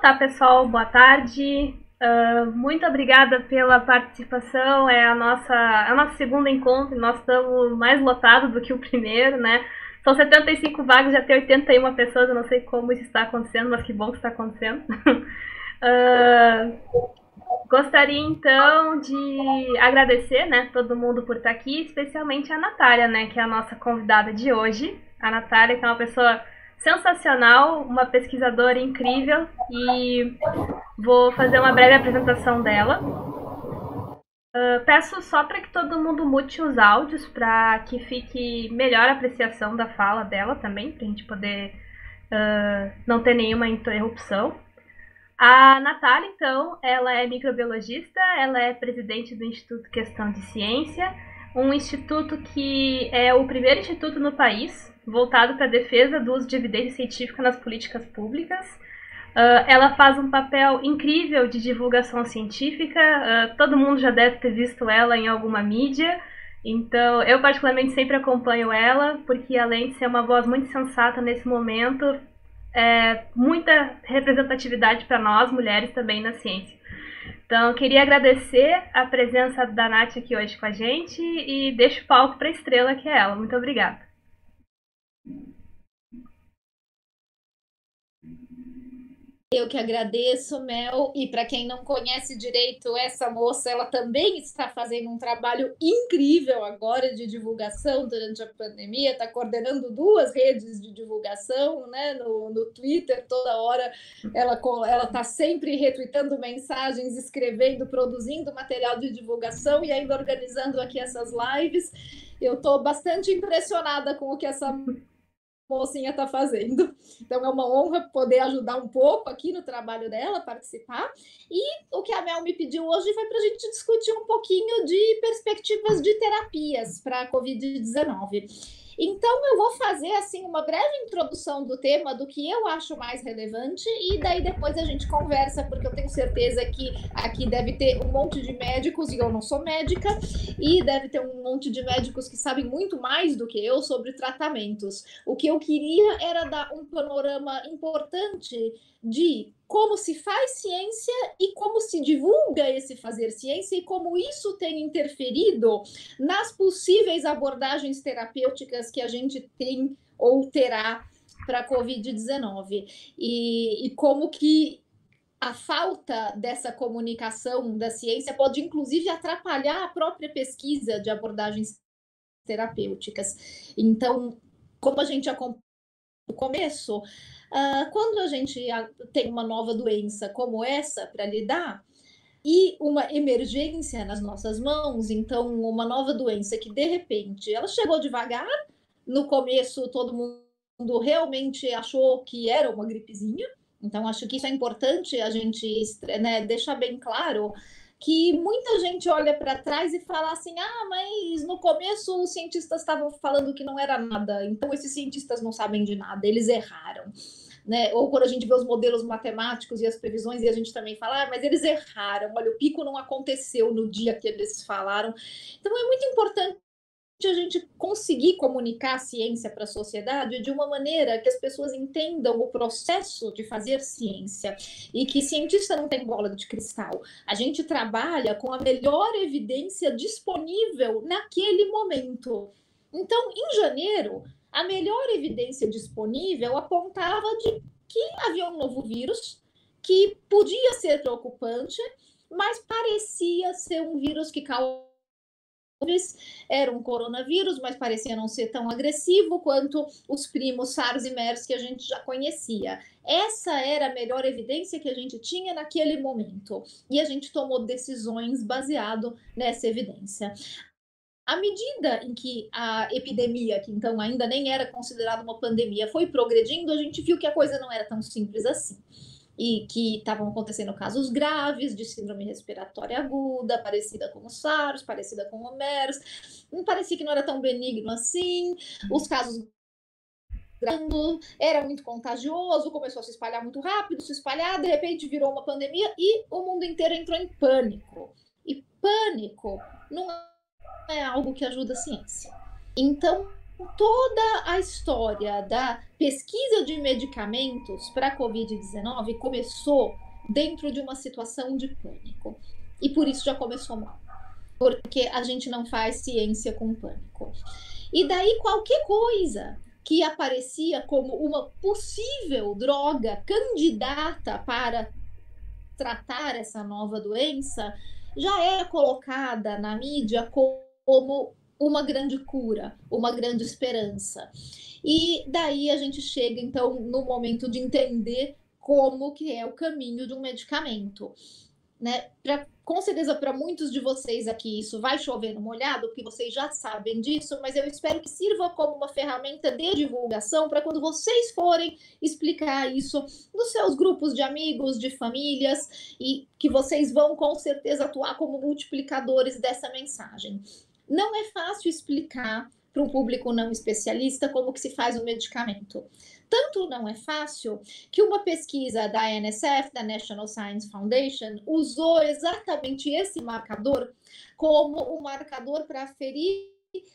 Tá, pessoal, boa tarde. Muito obrigada pela participação. É a nosso segundo encontro. Nós estamos mais lotados do que o primeiro, né? São 75 vagas, já tem 81 pessoas. Eu não sei como isso está acontecendo, mas que bom que está acontecendo. Gostaria então de agradecer, né, todo mundo por estar aqui, especialmente a Natália, né, que é a nossa convidada de hoje. A Natália, que é uma pessoa sensacional, uma pesquisadora incrível, e vou fazer uma breve apresentação dela. Peço só para que todo mundo mute os áudios para que fique melhor a apreciação da fala dela também, para a gente poder não ter nenhuma interrupção. A Natália, então, ela é microbiologista, ela é presidente do Instituto Questão de Ciência, um instituto que é o primeiro instituto no país voltado para a defesa do uso de evidência científica nas políticas públicas. Ela faz um papel incrível de divulgação científica, todo mundo já deve ter visto ela em alguma mídia, então eu particularmente sempre acompanho ela, porque além de ser uma voz muito sensata nesse momento, muita representatividade para nós, mulheres, também na ciência. Então, eu queria agradecer a presença da Nath aqui hoje com a gente e deixo o palco para a estrela, que é ela. Muito obrigada. Eu que agradeço, Mel, e para quem não conhece direito essa moça, ela também está fazendo um trabalho incrível agora de divulgação durante a pandemia, está coordenando 2 redes de divulgação, né, no Twitter, toda hora ela está sempre retweetando mensagens, escrevendo, produzindo material de divulgação e ainda organizando aqui essas lives. Eu estou bastante impressionada com o que essa mocinha está fazendo. Então é uma honra poder ajudar um pouco aqui no trabalho dela, participar. E o que a Mel me pediu hoje foi para a gente discutir um pouquinho de perspectivas de terapias para a Covid-19. Então eu vou fazer assim uma breve introdução do tema, do que eu acho mais relevante, e daí depois a gente conversa, porque eu tenho certeza que aqui deve ter um monte de médicos, e eu não sou médica, e deve ter um monte de médicos que sabem muito mais do que eu sobre tratamentos. O que eu queria era dar um panorama importante de como se faz ciência e como se divulga esse fazer ciência e como isso tem interferido nas possíveis abordagens terapêuticas que a gente tem ou terá para a Covid-19 e como que a falta dessa comunicação da ciência pode, inclusive, atrapalhar a própria pesquisa de abordagens terapêuticas. Então, como a gente acompanha no começo, quando a gente tem uma nova doença como essa para lidar, e uma emergência nas nossas mãos, então uma nova doença que, de repente, ela chegou devagar, no começo todo mundo realmente achou que era uma gripezinha, então acho que isso é importante a gente, né, deixar bem claro que muita gente olha para trás e fala assim, mas no começo os cientistas estavam falando que não era nada, então esses cientistas não sabem de nada, eles erraram. Né? Ou quando a gente vê os modelos matemáticos e as previsões e a gente também fala, mas eles erraram, olha, o pico não aconteceu no dia que eles falaram. Então é muito importante a gente conseguir comunicar a ciência para a sociedade de uma maneira que as pessoas entendam o processo de fazer ciência e que cientista não tem bola de cristal. A gente trabalha com a melhor evidência disponível naquele momento. Então, em janeiro, a melhor evidência disponível apontava de que havia um novo vírus que podia ser preocupante, mas parecia ser um vírus que causava. Era um coronavírus, mas parecia não ser tão agressivo quanto os primos SARS e MERS que a gente já conhecia. Essa era a melhor evidência que a gente tinha naquele momento. E a gente tomou decisões baseado nessa evidência. À medida em que a epidemia, que então ainda nem era considerada uma pandemia, foi progredindo, a gente viu que a coisa não era tão simples assim. E que estavam acontecendo casos graves de síndrome respiratória aguda, parecida com o SARS, parecida com o MERS, parecia que não era tão benigno assim, os casos era muito contagioso, começou a se espalhar muito rápido, se espalhar, de repente virou uma pandemia e o mundo inteiro entrou em pânico. E pânico não é algo que ajuda a ciência. Então, toda a história da pesquisa de medicamentos para a Covid-19 começou dentro de uma situação de pânico. E por isso já começou mal. Porque a gente não faz ciência com pânico. E daí qualquer coisa que aparecia como uma possível droga candidata para tratar essa nova doença já é colocada na mídia como uma grande cura, uma grande esperança. E daí a gente chega, então, no momento de entender como que é o caminho de um medicamento. Né? Com certeza, para muitos de vocês aqui, isso vai chover no molhado, porque vocês já sabem disso, mas eu espero que sirva como uma ferramenta de divulgação para quando vocês forem explicar isso nos seus grupos de amigos, de famílias, e que vocês vão com certeza atuar como multiplicadores dessa mensagem. Não é fácil explicar para um público não especialista como que se faz um medicamento. Tanto não é fácil que uma pesquisa da NSF, da National Science Foundation, usou exatamente esse marcador como um marcador para aferir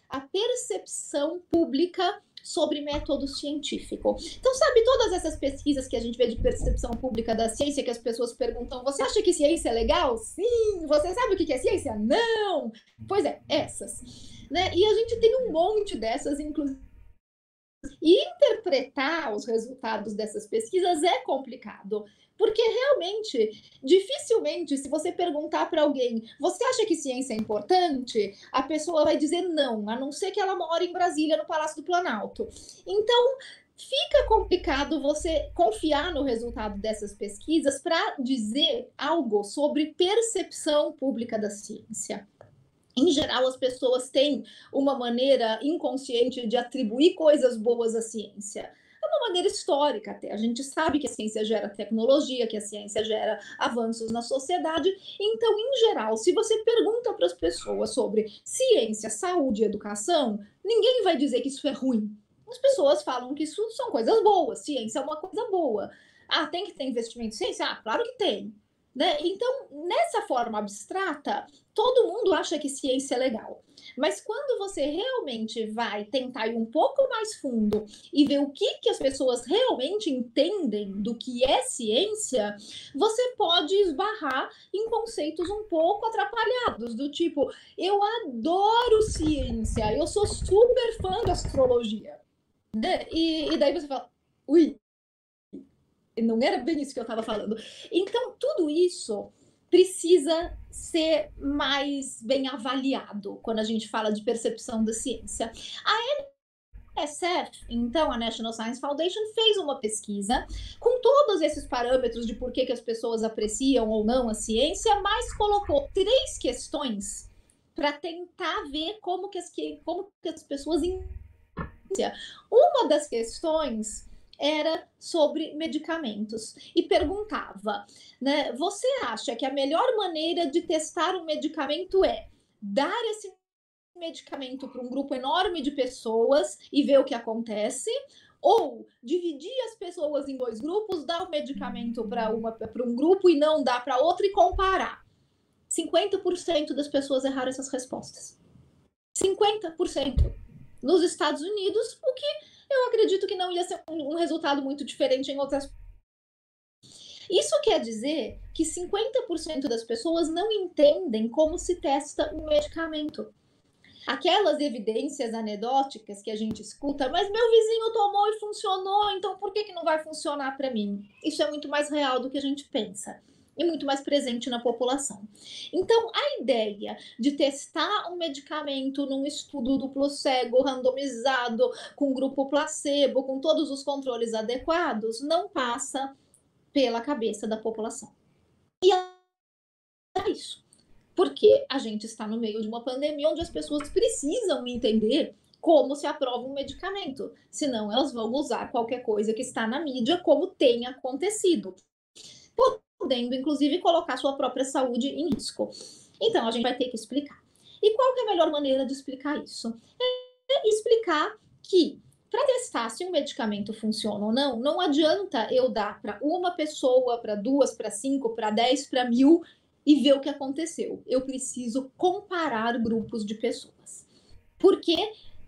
a percepção pública sobre método científico. Então, sabe, todas essas pesquisas que a gente vê de percepção pública da ciência, que as pessoas perguntam, você acha que ciência é legal? Sim. Você sabe o que é ciência? Não. Pois é, essas. Né? E a gente tem um monte dessas, inclusive. E interpretar os resultados dessas pesquisas é complicado, porque realmente, dificilmente, se você perguntar para alguém, você acha que ciência é importante? A pessoa vai dizer não, a não ser que ela mora em Brasília, no Palácio do Planalto. Então, fica complicado você confiar no resultado dessas pesquisas para dizer algo sobre percepção pública da ciência. Em geral, as pessoas têm uma maneira inconsciente de atribuir coisas boas à ciência. É uma maneira histórica até. A gente sabe que a ciência gera tecnologia, que a ciência gera avanços na sociedade. Então, em geral, se você pergunta para as pessoas sobre ciência, saúde e educação, ninguém vai dizer que isso é ruim. As pessoas falam que isso são coisas boas. Ciência é uma coisa boa. Ah, tem que ter investimento em ciência? Ah, claro que tem. Né? Então, nessa forma abstrata, todo mundo acha que ciência é legal. Mas quando você realmente vai tentar ir um pouco mais fundo e ver o que as pessoas realmente entendem do que é ciência, você pode esbarrar em conceitos um pouco atrapalhados, do tipo, eu adoro ciência, eu sou super fã da astrologia. Né? E daí você fala, ui, não era bem isso que eu estava falando. Então, tudo isso precisa ser mais bem avaliado quando a gente fala de percepção da ciência. A NSF, então, a National Science Foundation, fez uma pesquisa com todos esses parâmetros de por que as pessoas apreciam ou não a ciência, mas colocou 3 questões para tentar ver como que as pessoas entendem. Uma das questões era sobre medicamentos e perguntava, né, você acha que a melhor maneira de testar um medicamento é dar esse medicamento para um grupo enorme de pessoas e ver o que acontece, ou dividir as pessoas em 2 grupos, dar o medicamento para um grupo e não dar para outro e comparar? 50% das pessoas erraram essas respostas. 50%. Nos Estados Unidos, o que eu acredito que não ia ser um resultado muito diferente em outras. Isso quer dizer que 50% das pessoas não entendem como se testa um medicamento. Aquelas evidências anedóticas que a gente escuta, mas meu vizinho tomou e funcionou, então por que não vai funcionar para mim? Isso é muito mais real do que a gente pensa e muito mais presente na população. Então, a ideia de testar um medicamento num estudo duplo cego, randomizado, com grupo placebo, com todos os controles adequados, não passa pela cabeça da população. E é isso. Porque a gente está no meio de uma pandemia onde as pessoas precisam entender como se aprova um medicamento. Senão, elas vão usar qualquer coisa que está na mídia, como tem acontecido, podendo, inclusive, colocar sua própria saúde em risco. Então, a gente vai ter que explicar. E qual que é a melhor maneira de explicar isso? É explicar que, para testar se um medicamento funciona ou não, não adianta eu dar para uma pessoa, para 2, para 5, para 10, para 1000 e ver o que aconteceu. Eu preciso comparar grupos de pessoas. Porque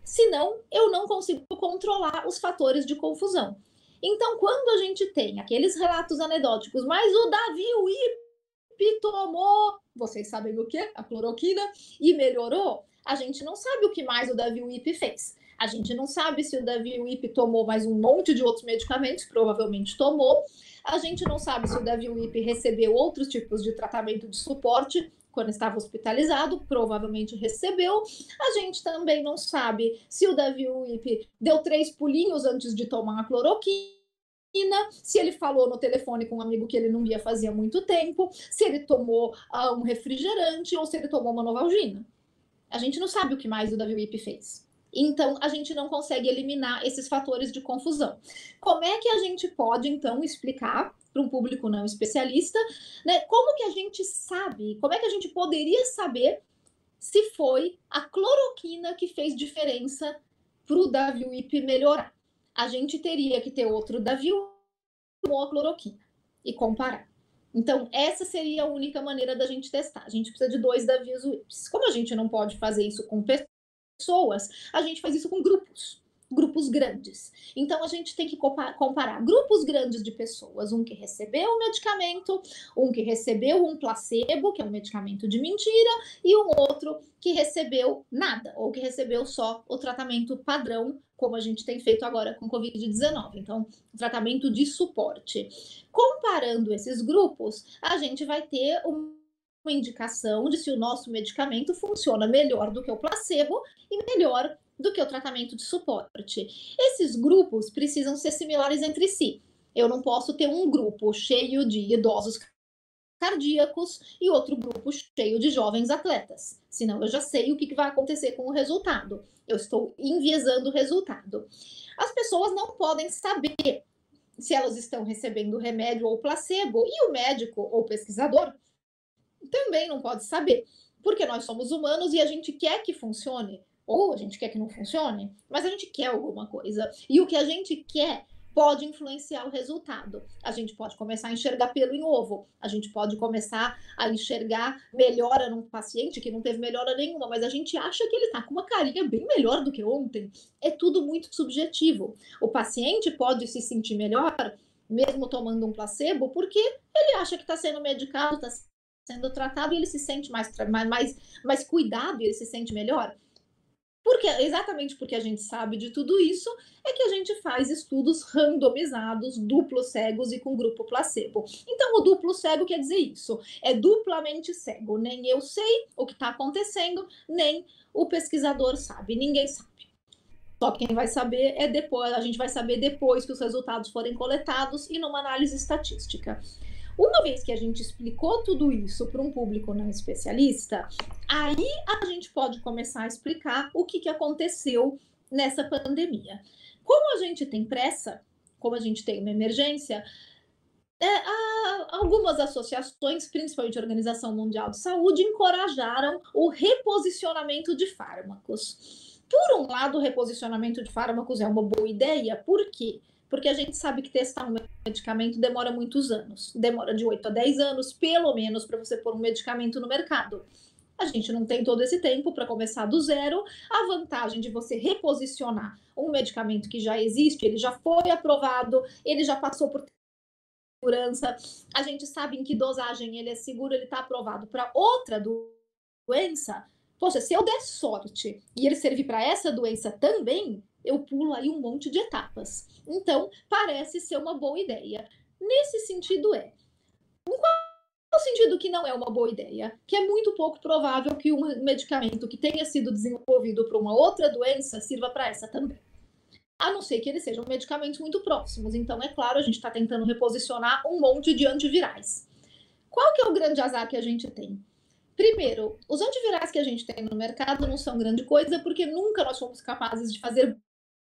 senão eu não consigo controlar os fatores de confusão. Então, quando a gente tem aqueles relatos anedóticos, mas o Davi Wip tomou, vocês sabem o que? A cloroquina, e melhorou, a gente não sabe o que mais o Davi Wip fez. A gente não sabe se o Davi Wip tomou mais um monte de outros medicamentos, provavelmente tomou. A gente não sabe se o Davi Wip recebeu outros tipos de tratamento de suporte quando estava hospitalizado, provavelmente recebeu. A gente também não sabe se o Davi Wip deu 3 pulinhos antes de tomar a cloroquina, se ele falou no telefone com um amigo que ele não via fazia muito tempo, se ele tomou um refrigerante ou se ele tomou uma Novalgina. A gente não sabe o que mais o Davi Wip fez. Então, a gente não consegue eliminar esses fatores de confusão. Como é que a gente pode, então, explicar para um público não especialista, né, como que a gente sabe, como é que a gente poderia saber se foi a cloroquina que fez diferença para o Davi Wip melhorar? A gente teria que ter outro Davi com a cloroquina e comparar. Então, essa seria a única maneira da gente testar. A gente precisa de 2 Davi Wips. Como a gente não pode fazer isso com pessoas, a gente faz isso com grupos grandes. Então, a gente tem que comparar grupos grandes de pessoas, um que recebeu um medicamento, um que recebeu um placebo, que é um medicamento de mentira, e um outro que recebeu nada, ou que recebeu só o tratamento padrão, como a gente tem feito agora com Covid-19. Então, tratamento de suporte. Comparando esses grupos, a gente vai ter uma indicação de se o nosso medicamento funciona melhor do que o placebo e melhor do que o tratamento de suporte. Esses grupos precisam ser similares entre si. Eu não posso ter um grupo cheio de idosos cardíacos e outro grupo cheio de jovens atletas. Senão eu já sei o que vai acontecer com o resultado. Eu estou enviesando o resultado. As pessoas não podem saber se elas estão recebendo remédio ou placebo, e o médico ou pesquisador também não pode saber, porque nós somos humanos e a gente quer que funcione, ou a gente quer que não funcione, mas a gente quer alguma coisa. E o que a gente quer pode influenciar o resultado. A gente pode começar a enxergar pelo em ovo, a gente pode começar a enxergar melhora num paciente que não teve melhora nenhuma, mas a gente acha que ele tá com uma carinha bem melhor do que ontem. É tudo muito subjetivo. O paciente pode se sentir melhor, mesmo tomando um placebo, porque ele acha que está sendo medicado, está sendo tratado, e ele se sente mais cuidado, e ele se sente melhor. Exatamente porque a gente sabe de tudo isso, é que a gente faz estudos randomizados, duplos cegos e com grupo placebo. Então, o duplo cego quer dizer isso, é duplamente cego. Nem eu sei o que está acontecendo, nem o pesquisador sabe, ninguém sabe. Só quem vai saber é depois, a gente vai saber depois que os resultados forem coletados e numa análise estatística. Uma vez que a gente explicou tudo isso para um público não especialista, aí a gente pode começar a explicar o que aconteceu nessa pandemia. Como a gente tem pressa, como a gente tem uma emergência, algumas associações, principalmente a Organização Mundial de Saúde, encorajaram o reposicionamento de fármacos. Por um lado, o reposicionamento de fármacos é uma boa ideia, por quê? Porque a gente sabe que testar um medicamento demora muitos anos. Demora de 8 a 10 anos, pelo menos, para você pôr um medicamento no mercado. A gente não tem todo esse tempo para começar do zero. A vantagem de você reposicionar um medicamento que já existe, ele já foi aprovado, ele já passou por segurança, a gente sabe em que dosagem ele é seguro, ele está aprovado para outra doença. Poxa, se eu der sorte e ele servir para essa doença também, eu pulo aí um monte de etapas. Então, parece ser uma boa ideia. Nesse sentido qual sentido que não é uma boa ideia? Que é muito pouco provável que um medicamento que tenha sido desenvolvido para uma outra doença sirva para essa também. A não ser que eles sejam medicamentos muito próximos. Então, é claro, a gente está tentando reposicionar um monte de antivirais. Qual que é o grande azar que a gente tem? Primeiro, os antivirais que a gente tem no mercado não são grande coisa, porque nunca nós fomos capazes de fazer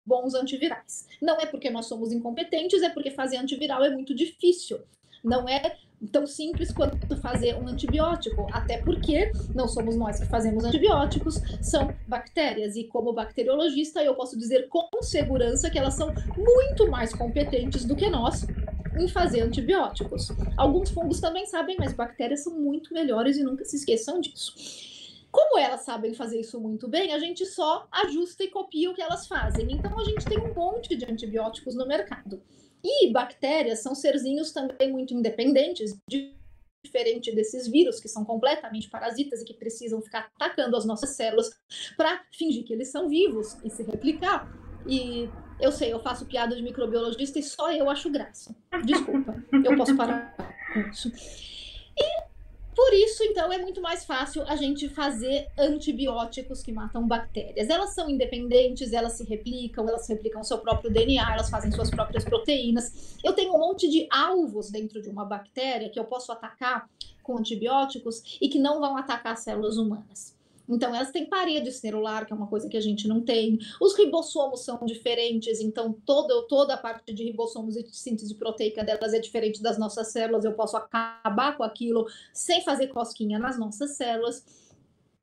bons antivirais. Não é porque nós somos incompetentes, é porque fazer antiviral é muito difícil. Não é tão simples quanto fazer um antibiótico, até porque não somos nós que fazemos antibióticos, são bactérias, e como bacteriologista eu posso dizer com segurança que elas são muito mais competentes do que nós em fazer antibióticos. Alguns fungos também sabem, mas bactérias são muito melhores e nunca se esqueçam disso. Como elas sabem fazer isso muito bem, a gente só ajusta e copia o que elas fazem. Então, a gente tem um monte de antibióticos no mercado. E bactérias são serzinhos também muito independentes, diferente desses vírus, que são completamente parasitas e que precisam ficar atacando as nossas células para fingir que eles são vivos e se replicar. E eu sei, eu faço piada de microbiologista e só eu acho graça. Desculpa, eu posso parar com isso. E por isso, então, é muito mais fácil a gente fazer antibióticos que matam bactérias. Elas são independentes, elas se replicam seu próprio DNA, elas fazem suas próprias proteínas. Eu tenho um monte de alvos dentro de uma bactéria que eu posso atacar com antibióticos e que não vão atacar células humanas. Então, elas têm parede celular, que é uma coisa que a gente não tem. Os ribossomos são diferentes, então toda a parte de ribossomos e de síntese proteica delas é diferente das nossas células. Eu posso acabar com aquilo sem fazer cosquinha nas nossas células.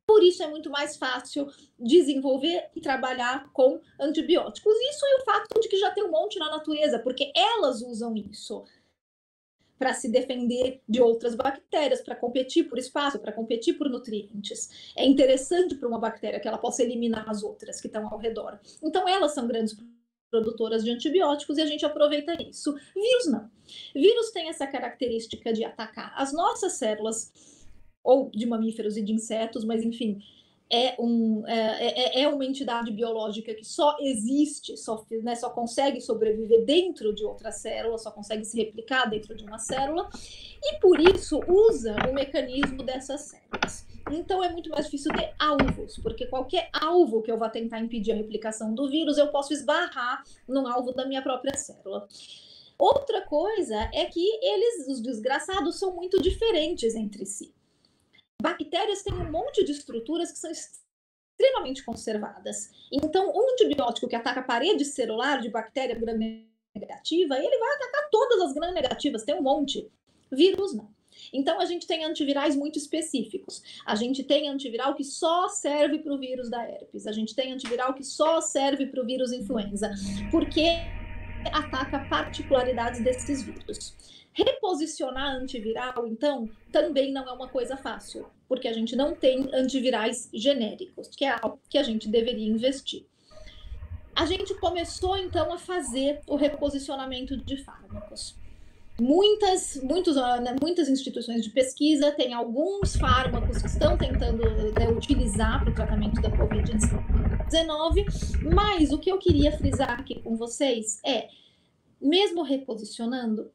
Por isso é muito mais fácil desenvolver e trabalhar com antibióticos. Isso é o fato de que já tem um monte na natureza, porque elas usam isso para se defender de outras bactérias, para competir por espaço, para competir por nutrientes. É interessante para uma bactéria que ela possa eliminar as outras que estão ao redor. Então, elas são grandes produtoras de antibióticos e a gente aproveita isso. Vírus não. Vírus tem essa característica de atacar as nossas células, ou de mamíferos e de insetos, mas enfim, é uma entidade biológica que só existe, só consegue sobreviver dentro de outra célula, só consegue se replicar dentro de uma célula, e por isso usa o mecanismo dessas células. Então é muito mais difícil ter alvos, porque qualquer alvo que eu vá tentar impedir a replicação do vírus, eu posso esbarrar num alvo da minha própria célula. Outra coisa é que os desgraçados, são muito diferentes entre si. Bactérias têm um monte de estruturas que são extremamente conservadas. Então, um antibiótico que ataca a parede celular de bactéria gram-negativa, ele vai atacar todas as gram-negativas, tem um monte. Vírus não. Então, a gente tem antivirais muito específicos. A gente tem antiviral que só serve para o vírus da herpes. A gente tem antiviral que só serve para o vírus influenza, porque ataca particularidades desses vírus. Reposicionar antiviral, então, também não é uma coisa fácil, porque a gente não tem antivirais genéricos, que é algo que a gente deveria investir. A gente começou, então, a fazer o reposicionamento de fármacos. Muitas instituições de pesquisa têm alguns fármacos que estão tentando utilizar para o tratamento da Covid-19, mas o que eu queria frisar aqui com vocês é, mesmo reposicionando,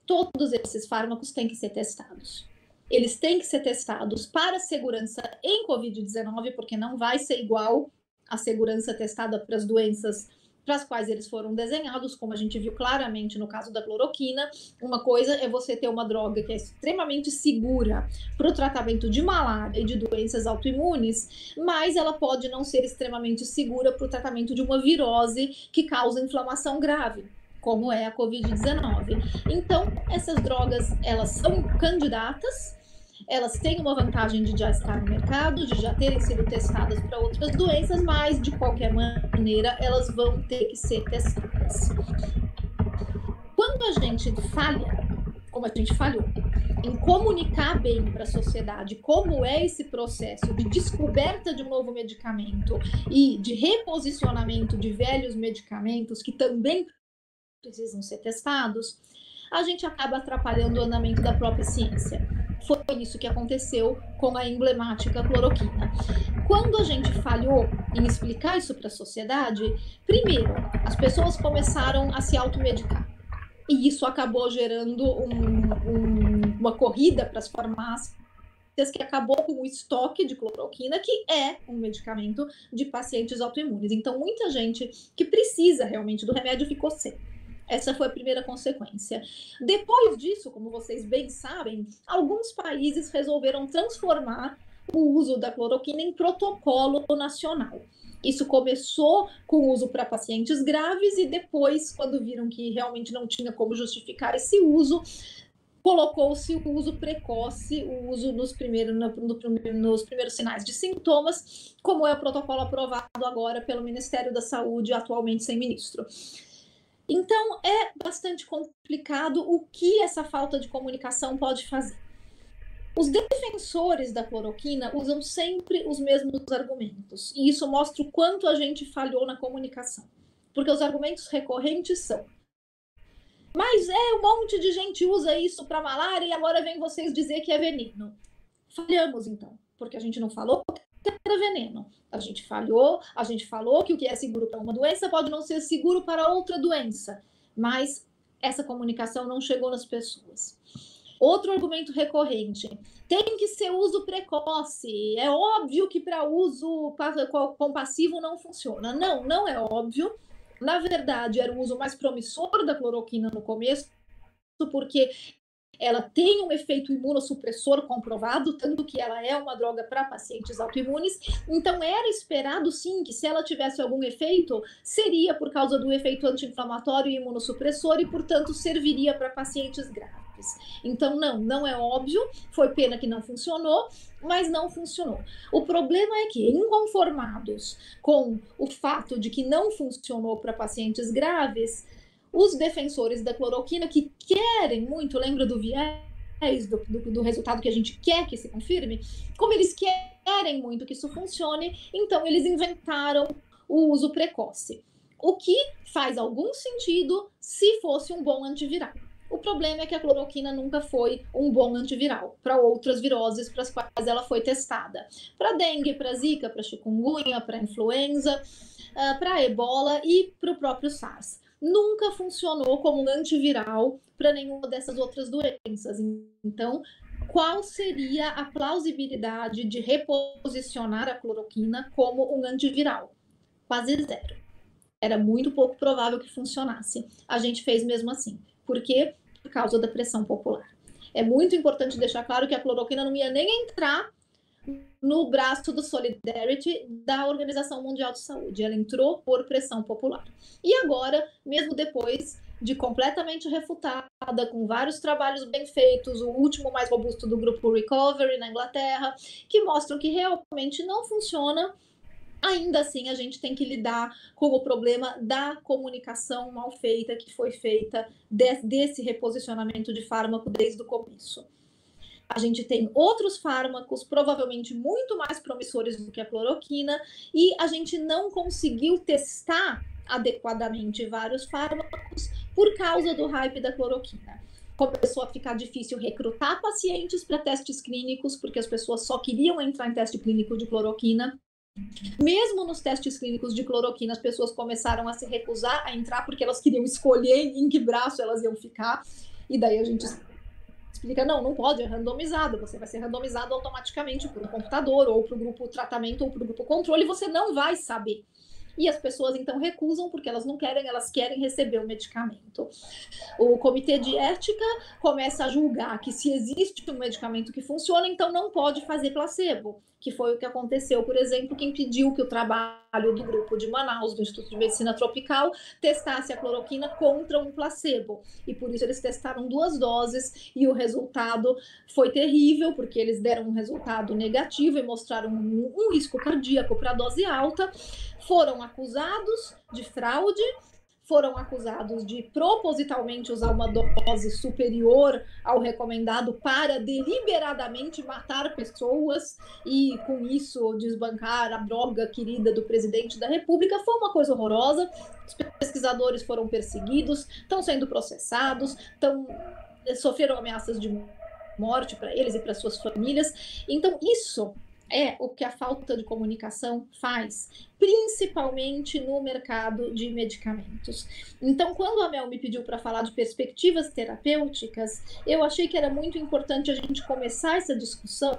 todos esses fármacos têm que ser testados. Eles têm que ser testados para segurança em Covid-19, porque não vai ser igual a segurança testada para as doenças para as quais eles foram desenhados, como a gente viu claramente no caso da cloroquina. Uma coisa é você ter uma droga que é extremamente segura para o tratamento de malária e de doenças autoimunes, mas ela pode não ser extremamente segura para o tratamento de uma virose que causa inflamação grave, como é a Covid-19. Então, essas drogas, elas são candidatas, elas têm uma vantagem de já estar no mercado, de já terem sido testadas para outras doenças, mas, de qualquer maneira, elas vão ter que ser testadas. Quando a gente falha, como a gente falhou, em comunicar bem para a sociedade como é esse processo de descoberta de um novo medicamento e de reposicionamento de velhos medicamentos que também precisam ser testados, a gente acaba atrapalhando o andamento da própria ciência. Foi isso que aconteceu com a emblemática cloroquina. Quando a gente falhou em explicar isso para a sociedade, primeiro, as pessoas começaram a se automedicar. E isso acabou gerando uma corrida para as farmácias, que acabou com o estoque de cloroquina, que é um medicamento de pacientes autoimunes. Então, muita gente que precisa realmente do remédio ficou sem. Essa foi a primeira consequência. Depois disso, como vocês bem sabem, alguns países resolveram transformar o uso da cloroquina em protocolo nacional. Isso começou com o uso para pacientes graves e depois, quando viram que realmente não tinha como justificar esse uso, colocou-se o uso precoce, o uso nos primeiros sinais de sintomas, como é o protocolo aprovado agora pelo Ministério da Saúde, atualmente sem ministro. Então, é bastante complicado o que essa falta de comunicação pode fazer. Os defensores da cloroquina usam sempre os mesmos argumentos, e isso mostra o quanto a gente falhou na comunicação, porque os argumentos recorrentes são: mas um monte de gente usa isso para malária e agora vem vocês dizer que é veneno. Falhamos, então, porque a gente não falou que era veneno. A gente falou que o que é seguro para uma doença pode não ser seguro para outra doença, mas essa comunicação não chegou nas pessoas. Outro argumento recorrente: tem que ser uso precoce. É óbvio que para uso compassivo não funciona. Não, não é óbvio. Na verdade, era o uso mais promissor da cloroquina no começo, porque ela tem um efeito imunossupressor comprovado, tanto que ela é uma droga para pacientes autoimunes. Então, era esperado, sim, que se ela tivesse algum efeito, seria por causa do efeito anti-inflamatório e imunossupressor e, portanto, serviria para pacientes graves. Então, não é óbvio, foi pena que não funcionou, mas não funcionou. O problema é que, inconformados com o fato de que não funcionou para pacientes graves, os defensores da cloroquina, que querem muito, lembra do viés, do resultado que a gente quer que se confirme, como eles querem muito que isso funcione, então eles inventaram o uso precoce, o que faz algum sentido se fosse um bom antiviral. O problema é que a cloroquina nunca foi um bom antiviral para outras viroses para as quais ela foi testada. Para dengue, para zika, para chikungunya, para influenza, para ebola e para o próprio SARS. Nunca funcionou como um antiviral para nenhuma dessas outras doenças. Então, qual seria a plausibilidade de reposicionar a cloroquina como um antiviral? Quase zero. Era muito pouco provável que funcionasse. A gente fez mesmo assim. Por quê? Por causa da pressão popular. É muito importante deixar claro que a cloroquina não ia nem entrar no braço do Solidarity da Organização Mundial de Saúde. Ela entrou por pressão popular. E agora, mesmo depois de completamente refutada, com vários trabalhos bem feitos, o último mais robusto do grupo Recovery na Inglaterra, que mostram que realmente não funciona, ainda assim a gente tem que lidar com o problema da comunicação mal feita que foi feita desse reposicionamento de fármaco desde o começo. A gente tem outros fármacos, provavelmente muito mais promissores do que a cloroquina, e a gente não conseguiu testar adequadamente vários fármacos por causa do hype da cloroquina. Começou a ficar difícil recrutar pacientes para testes clínicos, porque as pessoas só queriam entrar em teste clínico de cloroquina. Mesmo nos testes clínicos de cloroquina, as pessoas começaram a se recusar a entrar porque elas queriam escolher em que braço elas iam ficar, e daí a gente explica: não pode, é randomizado, você vai ser randomizado automaticamente por um computador, ou para o grupo tratamento, ou para o grupo controle, você não vai saber. E as pessoas, então, recusam porque elas não querem, elas querem receber o medicamento. O comitê de ética começa a julgar que se existe um medicamento que funciona, então não pode fazer placebo, que foi o que aconteceu, por exemplo, que impediu que o trabalho do grupo de Manaus, do Instituto de Medicina Tropical, testasse a cloroquina contra um placebo. E por isso eles testaram 2 doses e o resultado foi terrível, porque eles deram um resultado negativo e mostraram um risco cardíaco para a dose alta. Foram acusados de fraude, foram acusados de propositalmente usar uma dose superior ao recomendado para deliberadamente matar pessoas e, com isso, desbancar a droga querida do presidente da República. Foi uma coisa horrorosa. Os pesquisadores foram perseguidos, estão sendo processados, sofreram ameaças de morte para eles e para suas famílias. Então, isso é o que a falta de comunicação faz, principalmente no mercado de medicamentos. Então, quando a Mel me pediu para falar de perspectivas terapêuticas, eu achei que era muito importante a gente começar essa discussão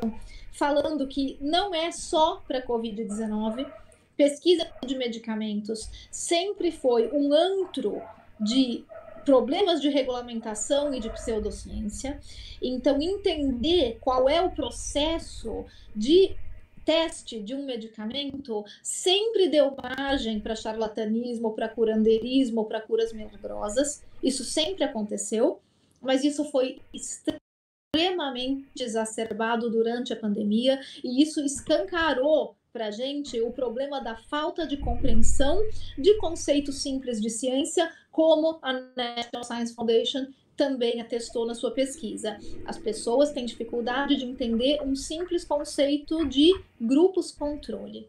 falando que não é só para a Covid-19. Pesquisa de medicamentos sempre foi um antro de problemas de regulamentação e de pseudociência. Então, entender qual é o processo de teste de um medicamento sempre deu margem para charlatanismo, para curandeirismo, para curas milagrosas. Isso sempre aconteceu, mas isso foi extremamente exacerbado durante a pandemia, e isso escancarou para a gente o problema da falta de compreensão de conceitos simples de ciência, como a National Science Foundation também atestou na sua pesquisa. As pessoas têm dificuldade de entender um simples conceito de grupos controle.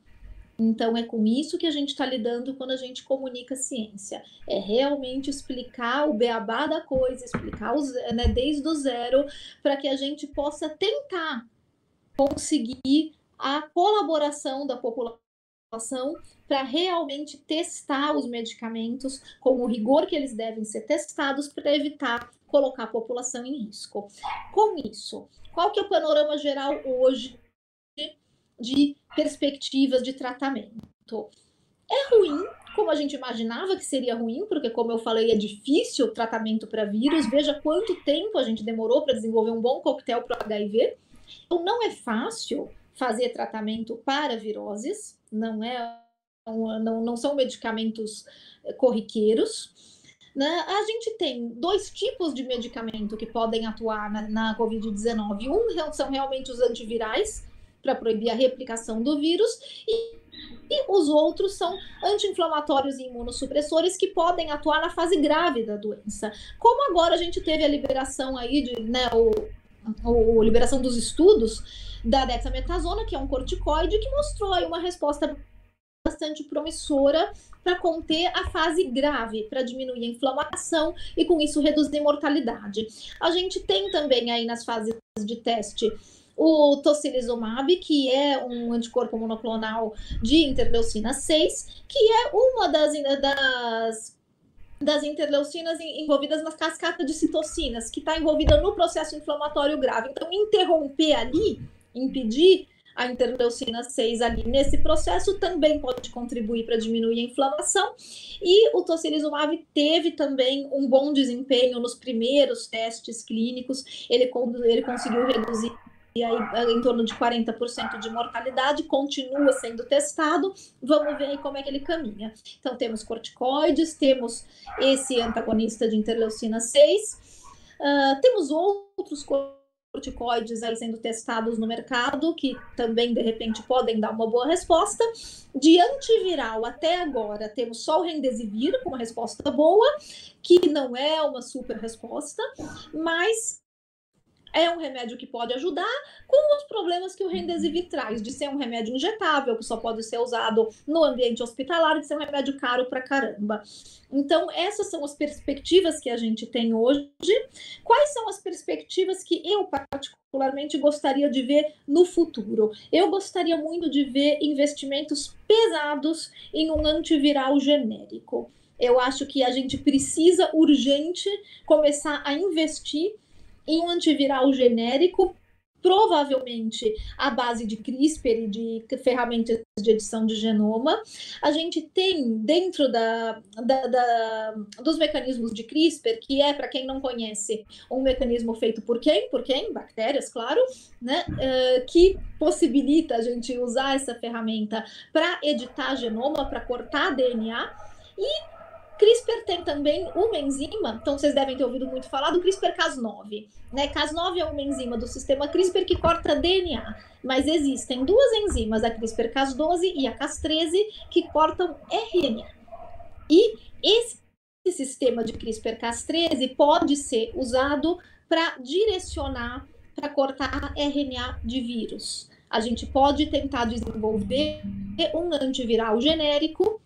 Então, é com isso que a gente está lidando quando a gente comunica ciência. É realmente explicar o beabá da coisa, explicar né, desde o zero, para que a gente possa tentar conseguir a colaboração da população para realmente testar os medicamentos com o rigor que eles devem ser testados para evitar colocar a população em risco. Com isso, qual que é o panorama geral hoje de perspectivas de tratamento? É ruim, como a gente imaginava que seria ruim, porque, como eu falei, é difícil o tratamento para vírus. Veja quanto tempo a gente demorou para desenvolver um bom coquetel para o HIV. Então, não é fácil fazer tratamento para viroses, não são medicamentos corriqueiros. Né? A gente tem 2 tipos de medicamento que podem atuar na Covid-19. Um são realmente os antivirais, para proibir a replicação do vírus, e os outros são anti-inflamatórios e imunossupressores que podem atuar na fase grave da doença. Como agora a gente teve a liberação aí liberação dos estudos da dexametasona, que é um corticoide, que mostrou aí uma resposta bastante promissora para conter a fase grave, para diminuir a inflamação e, com isso, reduzir a mortalidade. A gente tem também aí nas fases de teste o tocilizumab, que é um anticorpo monoclonal de interleucina 6, que é uma das interleucinas envolvidas na cascata de citocinas, que está envolvida no processo inflamatório grave. Então, interromper ali, impedir a interleucina 6 ali nesse processo também pode contribuir para diminuir a inflamação. E o tocilizumab teve também um bom desempenho nos primeiros testes clínicos. Ele conseguiu reduzir aí, em torno de 40% de mortalidade, continua sendo testado. Vamos ver aí como é que ele caminha. Então, temos corticoides, temos esse antagonista de interleucina 6, temos outros corticoides aí sendo testados no mercado, que também, de repente, podem dar uma boa resposta. De antiviral, até agora, temos só o Remdesivir com uma resposta boa, que não é uma super resposta, mas é um remédio que pode ajudar, com os problemas que o Remdesivir traz, de ser um remédio injetável, que só pode ser usado no ambiente hospitalar, de ser um remédio caro pra caramba. Então, essas são as perspectivas que a gente tem hoje. Quais são as perspectivas que eu, particularmente, gostaria de ver no futuro? Eu gostaria muito de ver investimentos pesados em um antiviral genérico. Eu acho que a gente precisa, urgente, começar a investir em um antiviral genérico, provavelmente à base de CRISPR e de ferramentas de edição de genoma. A gente tem dentro dos mecanismos de CRISPR, que é, para quem não conhece, um mecanismo feito por quem? Bactérias, claro, né? Que possibilita a gente usar essa ferramenta para editar genoma, para cortar DNA. E CRISPR tem também uma enzima, então vocês devem ter ouvido muito falar do CRISPR-Cas9. Né? Cas9 é uma enzima do sistema CRISPR que corta DNA, mas existem 2 enzimas, a CRISPR-Cas12 e a Cas13, que cortam RNA. E esse sistema de CRISPR-Cas13 pode ser usado para direcionar, para cortar RNA de vírus. A gente pode tentar desenvolver um antiviral genérico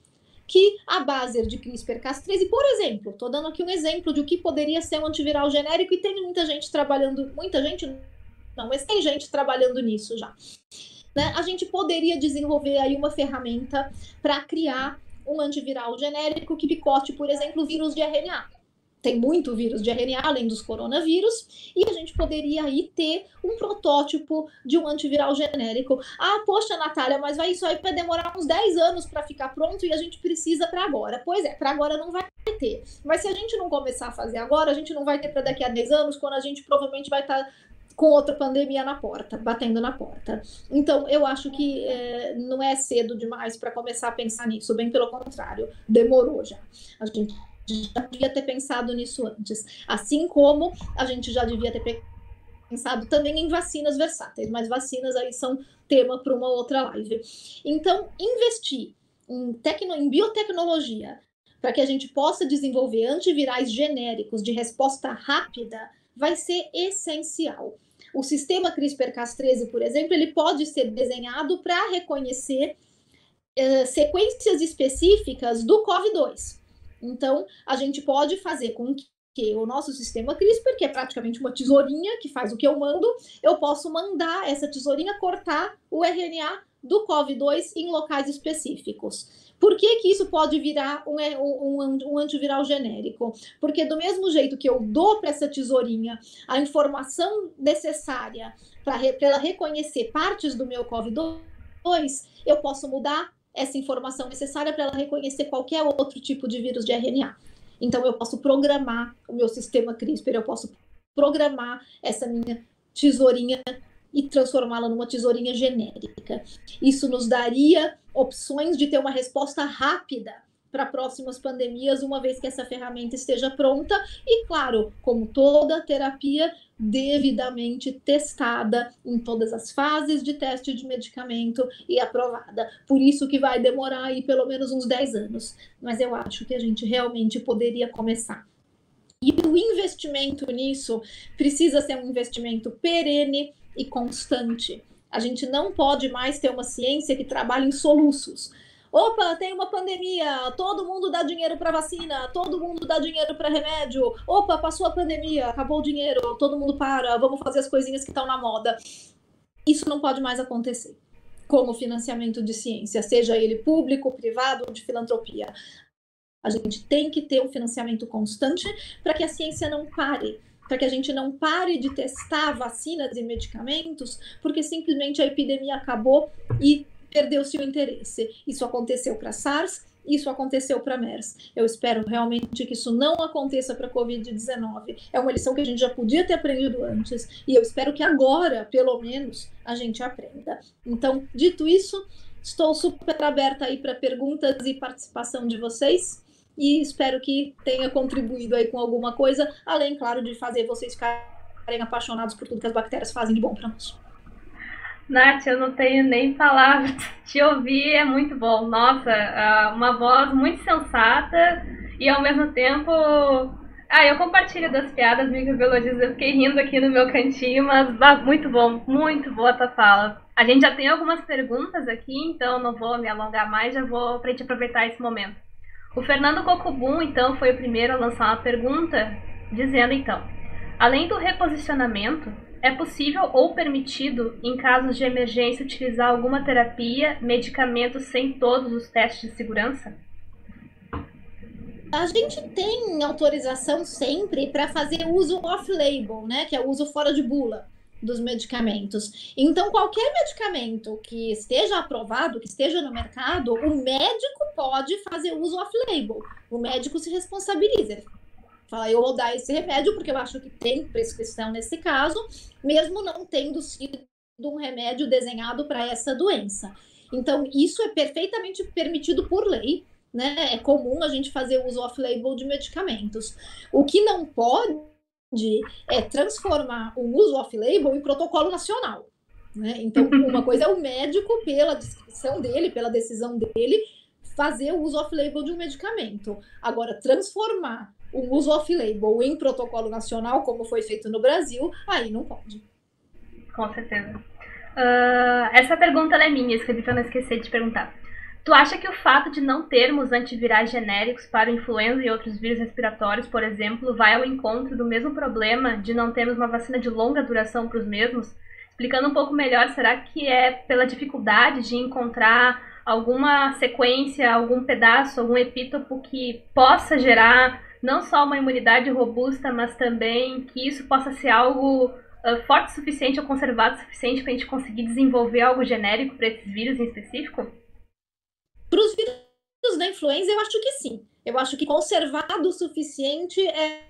que a base de CRISPR-Cas13, por exemplo, estou dando aqui um exemplo de o que poderia ser um antiviral genérico, e tem muita gente trabalhando, mas tem gente trabalhando nisso já. Né? A gente poderia desenvolver aí uma ferramenta para criar um antiviral genérico que picote, por exemplo, vírus de RNA. Tem muito vírus de RNA, além dos coronavírus, e a gente poderia aí ter um protótipo de um antiviral genérico. Ah, poxa, Natália, mas isso aí vai demorar uns 10 anos para ficar pronto e a gente precisa para agora. Pois é, para agora não vai ter. Mas se a gente não começar a fazer agora, a gente não vai ter para daqui a 10 anos, quando a gente provavelmente vai estar com outra pandemia na porta, batendo na porta. Então, eu acho que não é cedo demais para começar a pensar nisso, bem pelo contrário, demorou já. A gente já devia ter pensado nisso antes, assim como a gente já devia ter pensado também em vacinas versáteis, mas vacinas aí são tema para uma outra live. Então, investir em biotecnologia para que a gente possa desenvolver antivirais genéricos de resposta rápida, vai ser essencial. O sistema CRISPR-Cas13, por exemplo, ele pode ser desenhado para reconhecer sequências específicas do COVID-2. Então, a gente pode fazer com que o nosso sistema CRISPR, que é praticamente uma tesourinha que faz o que eu mando, eu posso mandar essa tesourinha cortar o RNA do COVID-2 em locais específicos. Por que isso pode virar um antiviral genérico? Porque do mesmo jeito que eu dou para essa tesourinha a informação necessária para ela reconhecer partes do meu COVID-2, eu posso mudar essa informação necessária para ela reconhecer qualquer outro tipo de vírus de RNA. Então, eu posso programar o meu sistema CRISPR, eu posso programar essa minha tesourinha e transformá-la numa tesourinha genérica. Isso nos daria opções de ter uma resposta rápida para próximas pandemias, uma vez que essa ferramenta esteja pronta e, claro, como toda terapia, devidamente testada em todas as fases de teste de medicamento e aprovada. Por isso que vai demorar aí pelo menos uns 10 anos. Mas eu acho que a gente realmente poderia começar. E o investimento nisso precisa ser um investimento perene e constante. A gente não pode mais ter uma ciência que trabalha em soluços. Opa, tem uma pandemia, todo mundo dá dinheiro para vacina, todo mundo dá dinheiro para remédio. Opa, passou a pandemia, acabou o dinheiro, todo mundo para, vamos fazer as coisinhas que estão na moda. Isso não pode mais acontecer com o financiamento de ciência, seja ele público, privado ou de filantropia. A gente tem que ter um financiamento constante para que a ciência não pare, para que a gente não pare de testar vacinas e medicamentos, porque simplesmente a epidemia acabou e perdeu-se o interesse. Isso aconteceu para SARS, isso aconteceu para MERS. Eu espero realmente que isso não aconteça para a Covid-19. É uma lição que a gente já podia ter aprendido antes, e eu espero que agora, pelo menos, a gente aprenda. Então, dito isso, estou super aberta aí para perguntas e participação de vocês, e espero que tenha contribuído aí com alguma coisa, além, claro, de fazer vocês ficarem apaixonados por tudo que as bactérias fazem de bom para nós. Nath, eu não tenho nem palavras. Te ouvir é muito bom. Nossa, uma voz muito sensata e ao mesmo tempo... eu compartilho das piadas microbiologistas. Eu fiquei rindo aqui no meu cantinho, mas muito bom, muito boa a tua fala. A gente já tem algumas perguntas aqui, então não vou me alongar mais, já vou para a gente aproveitar esse momento. O Fernando Cocobum, então, foi o primeiro a lançar uma pergunta, dizendo então: além do reposicionamento, é possível ou permitido, em casos de emergência, utilizar alguma terapia, medicamento sem todos os testes de segurança? A gente tem autorização sempre para fazer uso off-label, né? Que é o uso fora de bula dos medicamentos. Então, qualquer medicamento que esteja aprovado, que esteja no mercado, o médico pode fazer uso off-label. O médico se responsabiliza. Ele fala, eu vou dar esse remédio porque eu acho que tem prescrição nesse caso, mesmo não tendo sido um remédio desenhado para essa doença. Então, isso é perfeitamente permitido por lei, né? É comum a gente fazer uso off-label de medicamentos. O que não pode é transformar o uso off-label em protocolo nacional, né? Então, uma coisa é o médico, pela descrição dele, pela decisão dele, fazer o uso off-label de um medicamento. Agora, transformar o uso off-label em protocolo nacional, como foi feito no Brasil, aí não pode. Com certeza. Essa pergunta é minha, escrevi para não esquecer de te perguntar. Tu acha que o fato de não termos antivirais genéricos para influenza e outros vírus respiratórios, por exemplo, vai ao encontro do mesmo problema de não termos uma vacina de longa duração para os mesmos? Explicando um pouco melhor, será que é pela dificuldade de encontrar alguma sequência, algum pedaço, algum epítopo que possa gerar não só uma imunidade robusta, mas também que isso possa ser algo forte o suficiente ou conservado o suficiente para a gente conseguir desenvolver algo genérico para esses vírus em específico? Para os vírus da influenza, eu acho que sim. Eu acho que conservado o suficiente é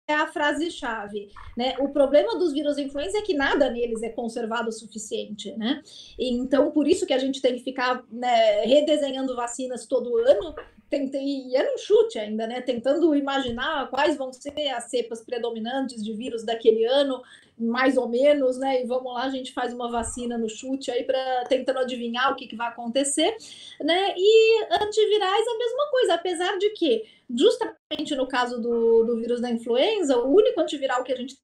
a frase-chave, né? O problema dos vírus da influenza é que nada neles é conservado o suficiente, né? Então, por isso que a gente tem que ficar, né, redesenhando vacinas todo ano, e era um chute ainda, né? Tentando imaginar quais vão ser as cepas predominantes de vírus daquele ano, mais ou menos, né? E vamos lá, a gente faz uma vacina no chute aí para tentando adivinhar o que vai acontecer, né? E antivirais a mesma coisa, apesar de que, justamente no caso do vírus da influenza, o único antiviral que a gente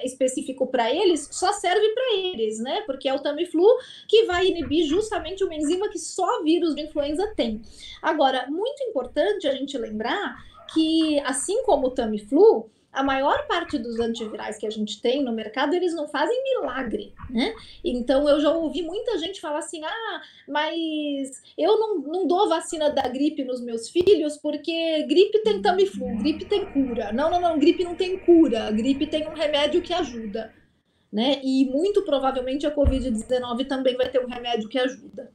específico para eles só serve para eles, né? Porque é o Tamiflu que vai inibir justamente uma enzima que só vírus de influenza tem. Agora, muito importante a gente lembrar que, assim como o Tamiflu, a maior parte dos antivirais que a gente tem no mercado, eles não fazem milagre, né? Então, eu já ouvi muita gente falar assim, mas eu não dou vacina da gripe nos meus filhos porque gripe tem Tamiflu, gripe tem cura. Não, gripe não tem cura, gripe tem um remédio que ajuda, né? E muito provavelmente a Covid-19 também vai ter um remédio que ajuda.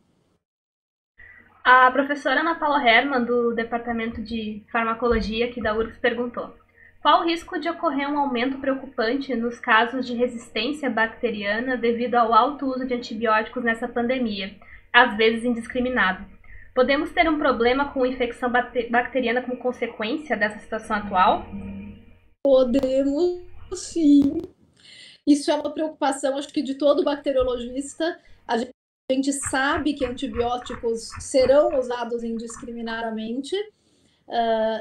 A professora Ana Paula Hermann, do Departamento de Farmacologia aqui da URGS, perguntou: qual o risco de ocorrer um aumento preocupante nos casos de resistência bacteriana devido ao alto uso de antibióticos nessa pandemia, às vezes indiscriminado? Podemos ter um problema com infecção bacteriana como consequência dessa situação atual? Podemos, sim. Isso é uma preocupação, acho que de todo bacteriologista. A gente sabe que antibióticos serão usados indiscriminadamente.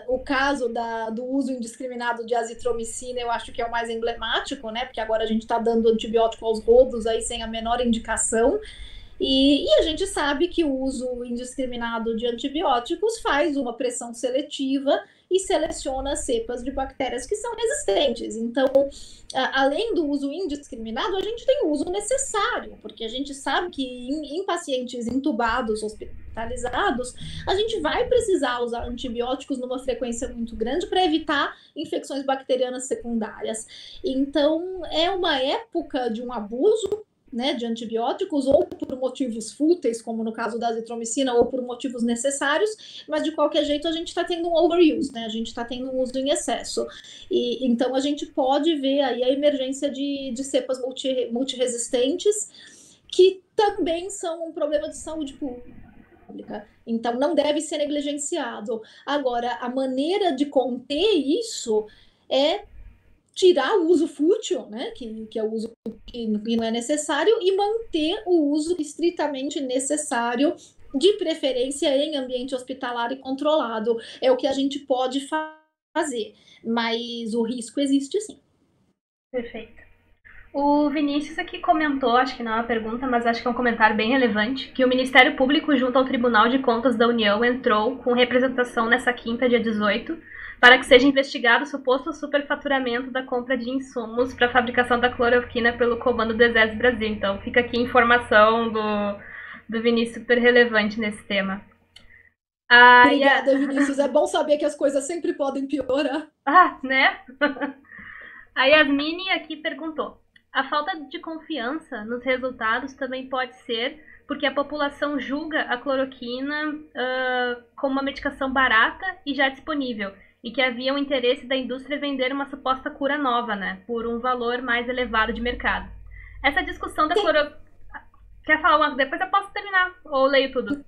O caso do uso indiscriminado de azitromicina, eu acho que é o mais emblemático, né? Porque agora a gente está dando antibiótico aos rodos aí sem a menor indicação. E a gente sabe que o uso indiscriminado de antibióticos faz uma pressão seletiva e seleciona cepas de bactérias que são resistentes. Então, além do uso indiscriminado, a gente tem o uso necessário, porque a gente sabe que em pacientes intubados, hospitalizados, a gente vai precisar usar antibióticos numa frequência muito grande para evitar infecções bacterianas secundárias. Então, é uma época de um abuso, né, de antibióticos, ou por motivos fúteis, como no caso da azitromicina, ou por motivos necessários, mas de qualquer jeito a gente está tendo um overuse, né, a gente está tendo um uso em excesso. E então a gente pode ver aí a emergência de cepas multiresistentes, que também são um problema de saúde pública. Então não deve ser negligenciado. Agora, a maneira de conter isso é tirar o uso fútil, né, que é o uso que não é necessário, e manter o uso estritamente necessário, de preferência em ambiente hospitalar e controlado. É o que a gente pode fazer, mas o risco existe sim. Perfeito. O Vinícius aqui comentou, acho que não é uma pergunta, mas acho que é um comentário bem relevante, que o Ministério Público junto ao Tribunal de Contas da União entrou com representação nessa quinta, dia 18, para que seja investigado o suposto superfaturamento da compra de insumos para a fabricação da cloroquina pelo Comando do Exército Brasil. Então fica aqui informação do Vinícius super relevante nesse tema. Obrigada, Vinícius. É bom saber que as coisas sempre podem piorar. Né? A Yasmine aqui perguntou: a falta de confiança nos resultados também pode ser porque a população julga a cloroquina como uma medicação barata e já disponível, e que havia um interesse da indústria vender uma suposta cura nova, né, por um valor mais elevado de mercado. Essa discussão da cloroquina... Quer falar uma? Depois eu posso terminar, ou leio tudo?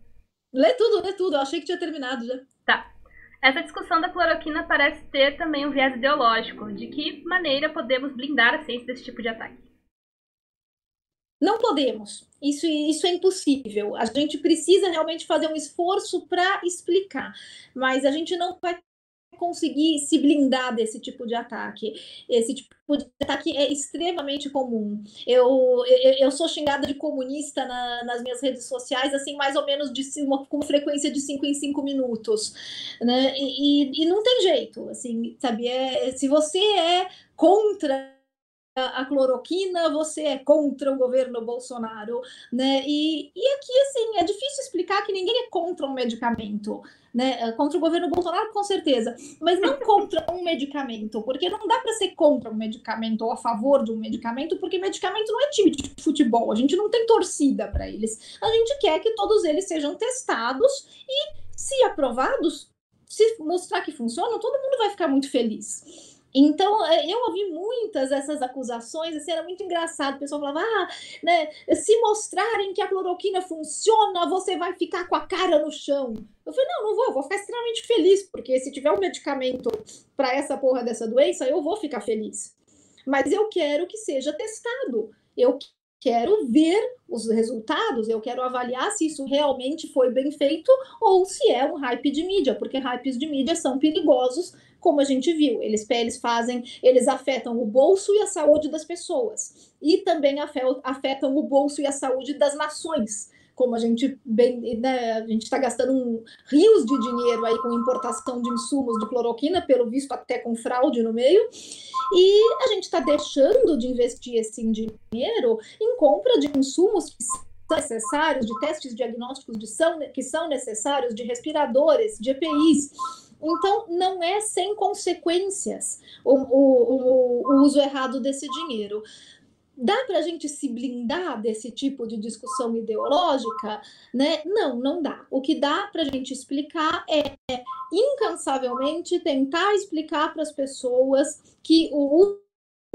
Lê tudo. Eu achei que tinha terminado já. Tá. Essa discussão da cloroquina parece ter também um viés ideológico. De que maneira podemos blindar a ciência desse tipo de ataque? Não podemos. Isso é impossível. A gente precisa realmente fazer um esforço para explicar, mas a gente não vai conseguir se blindar desse tipo de ataque. Esse tipo de ataque é extremamente comum. Eu sou xingada de comunista nas minhas redes sociais, assim, mais ou menos com uma frequência de 5 em 5 minutos, né? E não tem jeito, assim, sabe? Se você é contra a cloroquina, você é contra o governo Bolsonaro, né? E aqui, assim, é difícil explicar que ninguém é contra um medicamento, né? Contra o governo Bolsonaro, com certeza, mas não contra um medicamento, porque não dá para ser contra um medicamento ou a favor de um medicamento, porque medicamento não é time de futebol, a gente não tem torcida para eles. A gente quer que todos eles sejam testados e, se aprovados, se mostrar que funcionam, todo mundo vai ficar muito feliz. Então, eu ouvi muitas dessas acusações, assim, era muito engraçado. O pessoal falava, né, se mostrarem que a cloroquina funciona, você vai ficar com a cara no chão. Eu falei, não vou ficar extremamente feliz, porque se tiver um medicamento para essa porra dessa doença, eu vou ficar feliz. Mas eu quero que seja testado. Eu quero ver os resultados, eu quero avaliar se isso realmente foi bem feito ou se é um hype de mídia, porque hypes de mídia são perigosos, como a gente viu. Eles afetam o bolso e a saúde das pessoas. E também afetam o bolso e a saúde das nações. Como a gente está gastando rios de dinheiro aí com importação de insumos de cloroquina, pelo visto até com fraude no meio, e a gente está deixando de investir esse dinheiro em compra de insumos que são necessários, de testes diagnósticos que são necessários, de respiradores, de EPIs. Então, não é sem consequências o uso errado desse dinheiro. Dá para a gente se blindar desse tipo de discussão ideológica? Né? Não dá. O que dá para a gente explicar é incansavelmente tentar explicar para as pessoas que o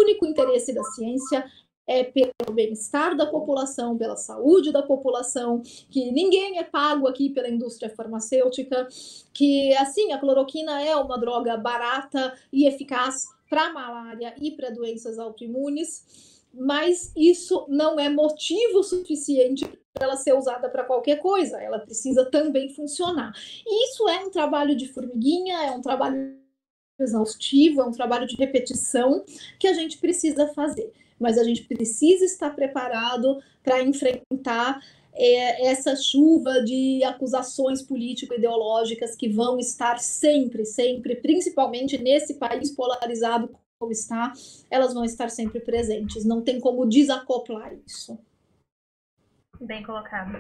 único interesse da ciência é pelo bem-estar da população, pela saúde da população, que ninguém é pago aqui pela indústria farmacêutica, que assim a cloroquina é uma droga barata e eficaz para malária e para doenças autoimunes, mas isso não é motivo suficiente para ela ser usada para qualquer coisa, ela precisa também funcionar. E isso é um trabalho de formiguinha, é um trabalho exaustivo, é um trabalho de repetição que a gente precisa fazer. Mas a gente precisa estar preparado para enfrentar essa chuva de acusações político-ideológicas que vão estar sempre, principalmente nesse país polarizado como está, elas vão estar sempre presentes. Não tem como desacoplar isso. Bem colocado.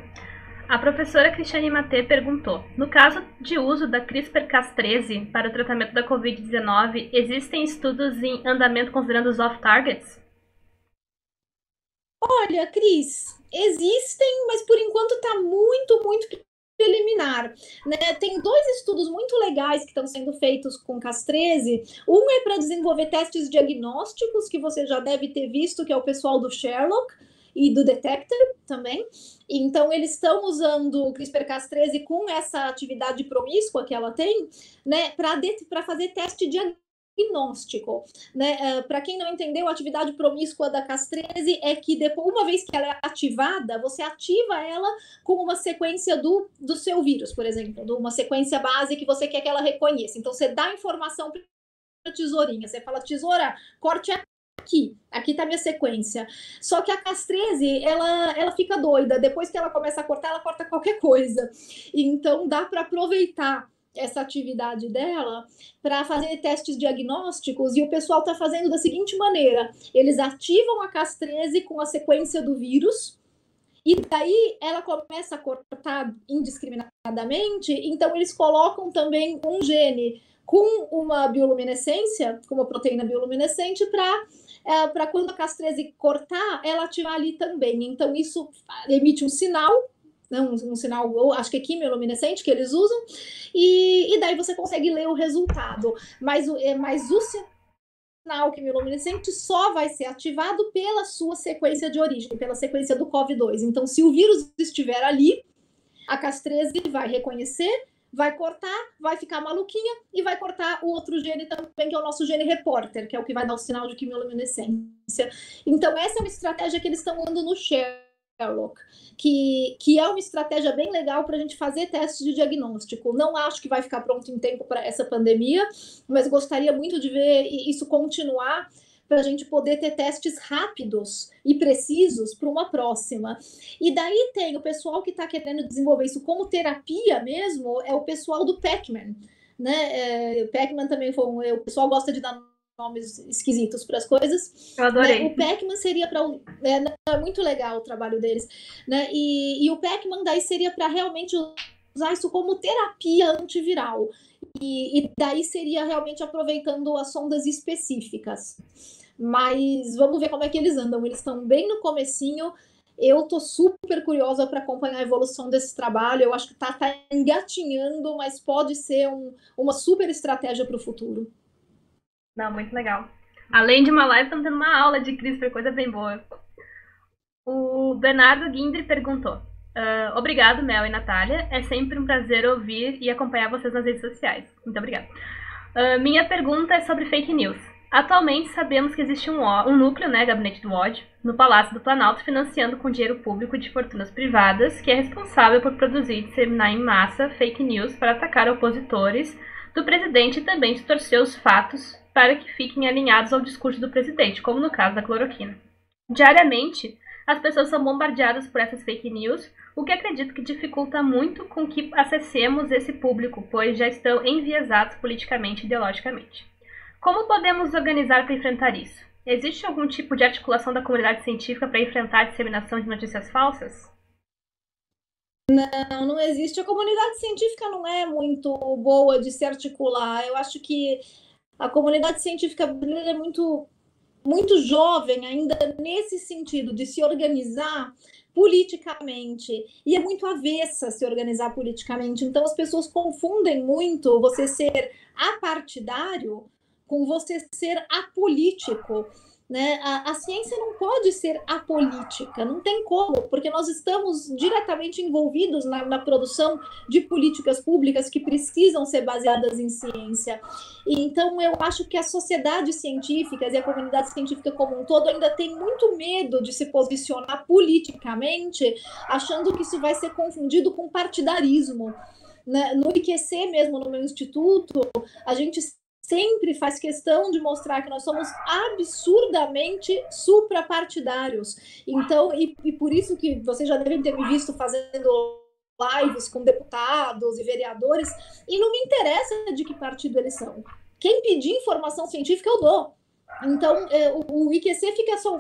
A professora Cristiane Matê perguntou: no caso de uso da CRISPR-Cas13 para o tratamento da Covid-19, existem estudos em andamento considerando os off-targets? Olha, Cris, existem, mas por enquanto está muito preliminar. Né? Tem 2 estudos muito legais que estão sendo feitos com Cas13. Um é para desenvolver testes diagnósticos, que você já deve ter visto, que é o pessoal do Sherlock e do Detector também. Então, eles estão usando o CRISPR-Cas13 com essa atividade promíscua que ela tem, né, para fazer teste diagnóstico. Né? Para quem não entendeu, a atividade promíscua da Cas13 é que depois, uma vez que ela é ativada, você ativa ela com uma sequência do seu vírus, por exemplo, de uma sequência base que você quer que ela reconheça. Então, você dá informação para a tesourinha, você fala, tesoura, corte aqui tá minha sequência. Só que a Cas13, ela fica doida. Depois que ela começa a cortar, ela corta qualquer coisa. Então, dá para aproveitar essa atividade dela para fazer testes diagnósticos, e o pessoal está fazendo da seguinte maneira: eles ativam a Cas13 com a sequência do vírus, e daí ela começa a cortar indiscriminadamente, então eles colocam também um gene com uma bioluminescência, com uma proteína bioluminescente, para quando a Cas13 cortar, ela ativar ali também. Então isso emite um sinal, um sinal, acho que é quimioluminescente que eles usam, e daí você consegue ler o resultado. Mas o sinal quimioluminescente só vai ser ativado pela sua sequência de origem, pela sequência do COV2. Então, se o vírus estiver ali, a Cas13 vai reconhecer, vai cortar, vai ficar maluquinha e vai cortar o outro gene também, que é o nosso gene repórter, que é o que vai dar o sinal de quimioluminescência. Então, essa é uma estratégia que eles estão usando no Sherlock, que é uma estratégia bem legal para a gente fazer testes de diagnóstico. Não acho que vai ficar pronto em tempo para essa pandemia, mas gostaria muito de ver isso continuar, para a gente poder ter testes rápidos e precisos para uma próxima. E daí tem o pessoal que está querendo desenvolver isso como terapia mesmo, é o pessoal do Pac-Man. Né? O Pac-Man também foi o pessoal gosta de dar nomes esquisitos para as coisas. Eu adorei. Né? O Pac-Man seria para... É muito legal o trabalho deles. Né? E o Pac-Man daí seria para realmente usar isso como terapia antiviral. E daí seria realmente aproveitando as sondas específicas. Mas vamos ver como é que eles andam. Eles estão bem no comecinho. Eu tô super curiosa para acompanhar a evolução desse trabalho. Eu acho que tá engatinhando, mas pode ser uma super estratégia para o futuro. Não, muito legal. Além de uma live, estamos tendo uma aula de CRISPR, coisa bem boa. O Bernardo Guindre perguntou: obrigado, Mel e Natália. É sempre um prazer ouvir e acompanhar vocês nas redes sociais. Muito obrigada. Minha pergunta é sobre fake news. Atualmente sabemos que existe um núcleo, né, Gabinete do Ódio, no Palácio do Planalto, financiando com dinheiro público de fortunas privadas, que é responsável por produzir e disseminar em massa fake news para atacar opositores do presidente e também distorcer os fatos para que fiquem alinhados ao discurso do presidente, como no caso da cloroquina. Diariamente, as pessoas são bombardeadas por essas fake news, o que acredito que dificulta muito com que acessemos esse público, pois já estão enviesados politicamente e ideologicamente. Como podemos organizar para enfrentar isso? Existe algum tipo de articulação da comunidade científica para enfrentar a disseminação de notícias falsas? Não existe. A comunidade científica não é muito boa de se articular. Eu acho que a comunidade científica brasileira é muito jovem ainda nesse sentido de se organizar politicamente e é muito avessa a se organizar politicamente. Então as pessoas confundem muito você ser apartidário com você ser apolítico. Né? A ciência não pode ser apolítica, não tem como, porque nós estamos diretamente envolvidos na produção de políticas públicas que precisam ser baseadas em ciência. E, então, eu acho que as sociedades científicas e a comunidade científica como um todo ainda tem muito medo de se posicionar politicamente, achando que isso vai ser confundido com partidarismo. No IQC mesmo, no meu instituto, a gente sempre faz questão de mostrar que nós somos absurdamente suprapartidários. Então, e por isso que vocês já devem ter me visto fazendo lives com deputados e vereadores, e não me interessa de que partido eles são. Quem pedir informação científica, eu dou. Então, o IQC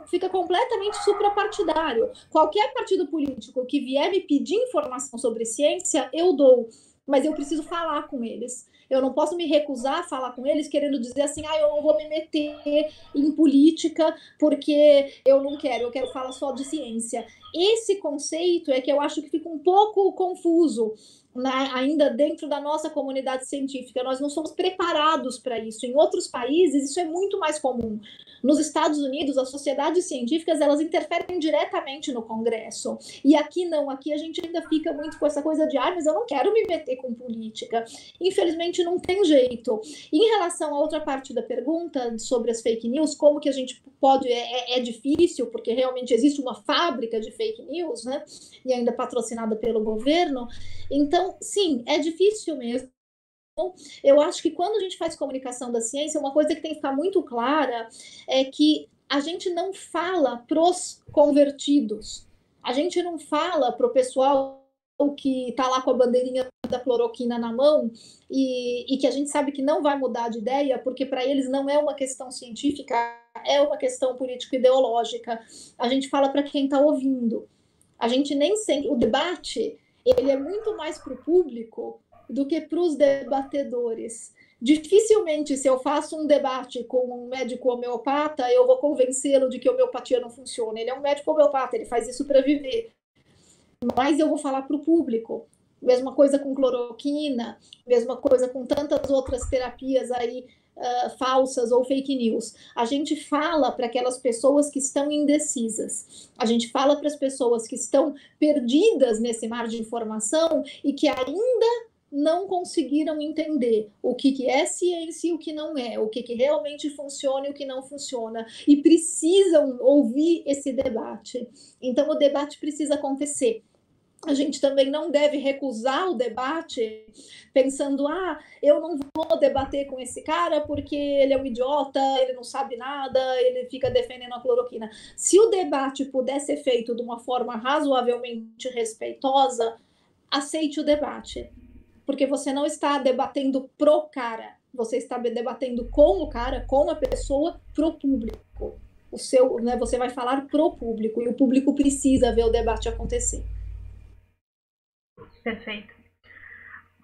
fica completamente suprapartidário. Qualquer partido político que vier me pedir informação sobre ciência, eu dou. Mas eu preciso falar com eles. Eu não posso me recusar a falar com eles querendo dizer assim, eu não vou me meter em política porque eu não quero, eu quero falar só de ciência. Esse conceito é que eu acho que fica um pouco confuso, ainda dentro da nossa comunidade científica. Nós não somos preparados para isso. Em outros países, isso é muito mais comum. Nos Estados Unidos, as sociedades científicas, elas interferem diretamente no Congresso. E aqui não, aqui a gente ainda fica muito com essa coisa de, mas eu não quero me meter com política. Infelizmente, não tem jeito. Em relação à outra parte da pergunta, sobre as fake news, como que a gente pode... É difícil, porque realmente existe uma fábrica de fake news, né? E ainda patrocinada pelo governo. Então, sim, é difícil mesmo. Eu acho que quando a gente faz comunicação da ciência, uma coisa que tem que ficar muito clara é que a gente não fala pros convertidos. A gente não fala pro pessoal que está lá com a bandeirinha da cloroquina na mão e que a gente sabe que não vai mudar de ideia, porque para eles não é uma questão científica, é uma questão político-ideológica. A gente fala para quem está ouvindo. A gente nem sempre... O debate, ele é muito mais para o público do que para os debatedores. Dificilmente, se eu faço um debate com um médico homeopata, eu vou convencê-lo de que a homeopatia não funciona. Ele é um médico homeopata, ele faz isso para viver. Mas eu vou falar para o público. Mesma coisa com cloroquina, mesma coisa com tantas outras terapias aí falsas ou fake news. A gente fala para aquelas pessoas que estão indecisas. A gente fala para as pessoas que estão perdidas nesse mar de informação e que ainda não conseguiram entender o que é ciência e o que não é, o que realmente funciona e o que não funciona, e precisam ouvir esse debate. Então, o debate precisa acontecer. A gente também não deve recusar o debate pensando, eu não vou debater com esse cara porque ele é um idiota, ele não sabe nada, ele fica defendendo a cloroquina. Se o debate puder ser feito de uma forma razoavelmente respeitosa, aceite o debate. Porque você não está debatendo pro cara, você está debatendo com o cara, com a pessoa, pro público. Você vai falar pro público, e o público precisa ver o debate acontecer. Perfeito.